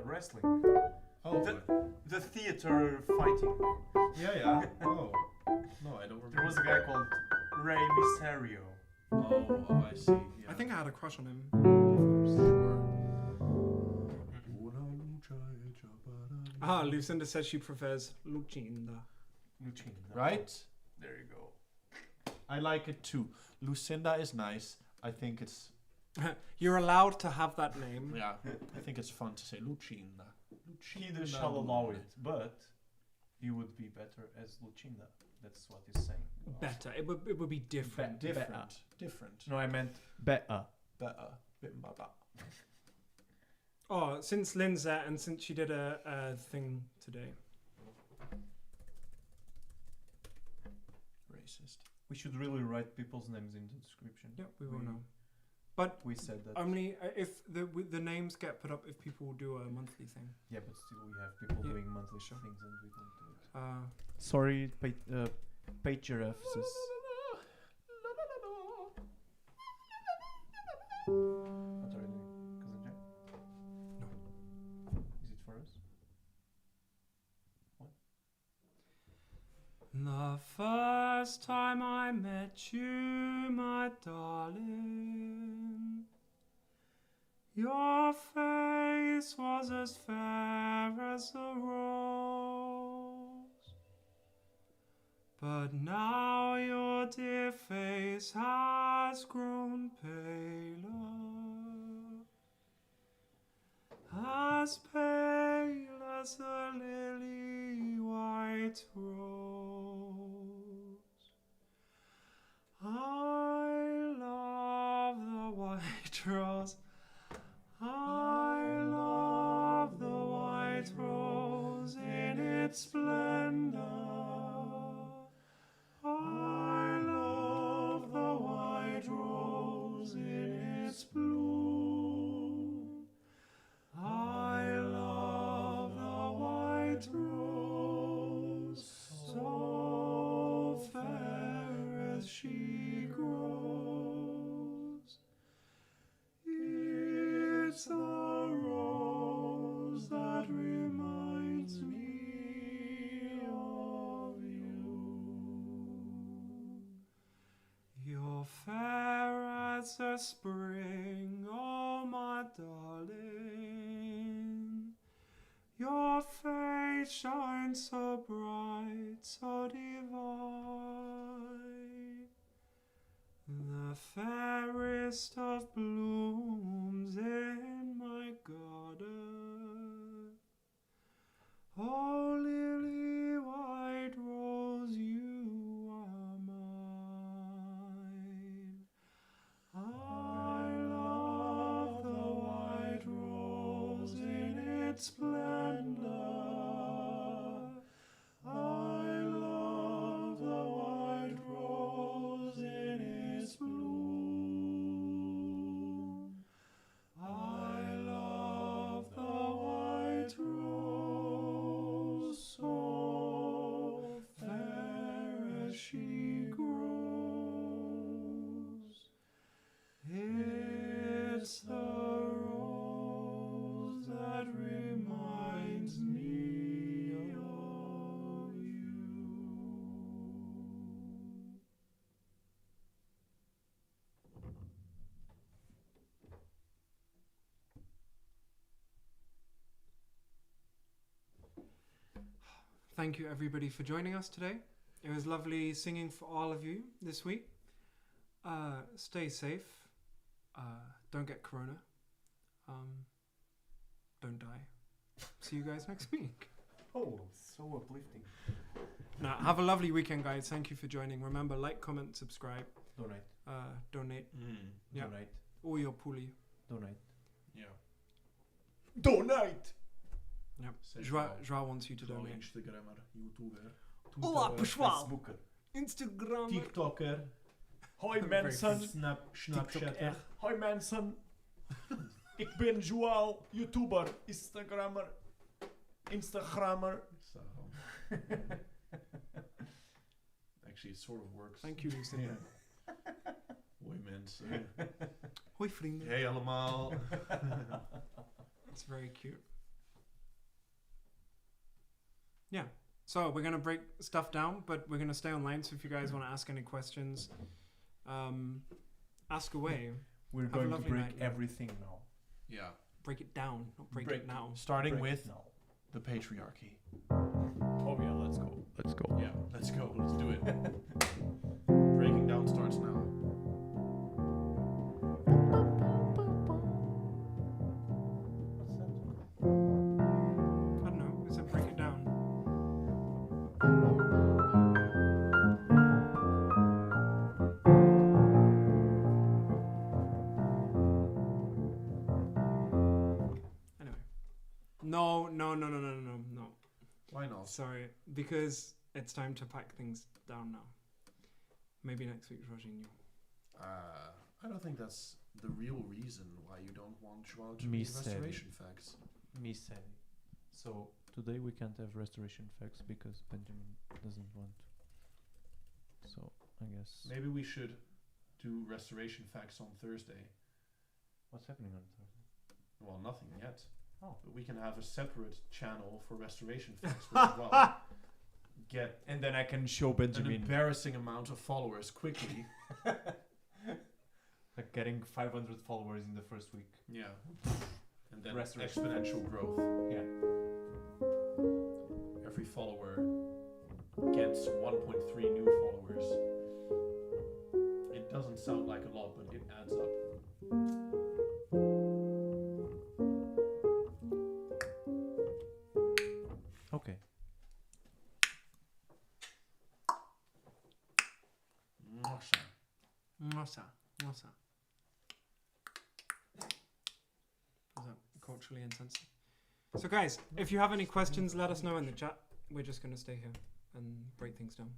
wrestling. Oh, The theater fighting. yeah. Oh, no, I don't remember. There was a guy called Rey Mysterio. Oh, I see. Yeah. I think I had a crush on him. Ah, Lucinda says she prefers Lucinda. Lucinda. Right? There you go. I like it too. Lucinda is nice. I think it's You're allowed to have that name. I think it's fun to say Lucinda. He shall allow it, but he would be better as Lucinda. That's what he's saying. Better. It would be different. Different. No, I meant better. Better. Bit baba. Oh, since Lynn's there and since she did a thing today. Racist. We should really write people's names in the description. Yeah, we will know. But We said that. only if the names get put up if people do a monthly thing. Yeah, but still we have people Yeah. doing monthly things and we don't do it. Sorry, Patriarchs. What are you doing? Cousin Jack? No. Is it for us? The first time I met you, my darling, your face was as fair as a rose, but now your dear face has grown paler, as pale as a lily white rose. I love the white rose. I love the white rose in its splendor. I love the white rose in its bloom. I love the white rose, so fair as she grows. It's the rose that reminds me of you. You're fair as a spring, oh my darling. Your face shines so bright, so divine. The fairest of blooms in my garden. Oh, lily white rose, you are mine. I love the white rose in its splendor. I love the white rose in its bloom. I love the thank you everybody for joining us today. It was lovely singing for all of you this week. Stay safe. Don't get corona. Don't die. See you guys next week. Oh, so uplifting. Now, have a lovely weekend, guys. Thank you for joining. Remember, like, comment, subscribe. Donate. Donate. Yeah. Donate. All your puli. Donate. Yeah. Donate! Yep. Zeg João wants you to João, donate. Instagrammer, YouTuber, Olá, pessoal. Facebooker. Instagram. TikToker, Hoi mensen. Snapchatter. Hoi mensen. Ik ben João, YouTuber, Instagrammer. Instagrammer. Actually, it sort of works. Thank you, Lucinda. Hoi mensen. Hoi, vrienden. Hey allemaal. It's very cute. Yeah. So we're going to break stuff down, but we're going to stay online. So if you guys want to ask any questions, ask away. We're Have a going to lovely break night. everything now. Yeah. Break it down, not break it now. Starting Break with it now. the patriarchy. Oh yeah, let's go. Let's go. Yeah, let's go. Let's do it. Breaking down starts now. I don't know. We said break it down. Anyway. No. Why not? Sorry, because it's time to pack things down now. Maybe next week, Jorginho. I don't think that's the real reason why you don't want João to Me read said restoration facts. Me said. So today we can't have restoration facts because Benjamin doesn't want. So I guess. Maybe we should do restoration facts on Thursday. What's happening on Thursday? Well, nothing yet. Oh. But we can have a separate channel for restoration facts as well. Get And then I can show an Benjamin embarrassing amount of followers quickly. like getting 500 followers in the first week. Yeah. And then Restoration. exponential growth. Yeah. Every follower gets 1.3 new followers. It doesn't sound like a lot, but it adds up. Okay. Nossa. Was that culturally insensitive? So guys, if you have any questions, let us know in the chat. We're just going to stay here and break things down.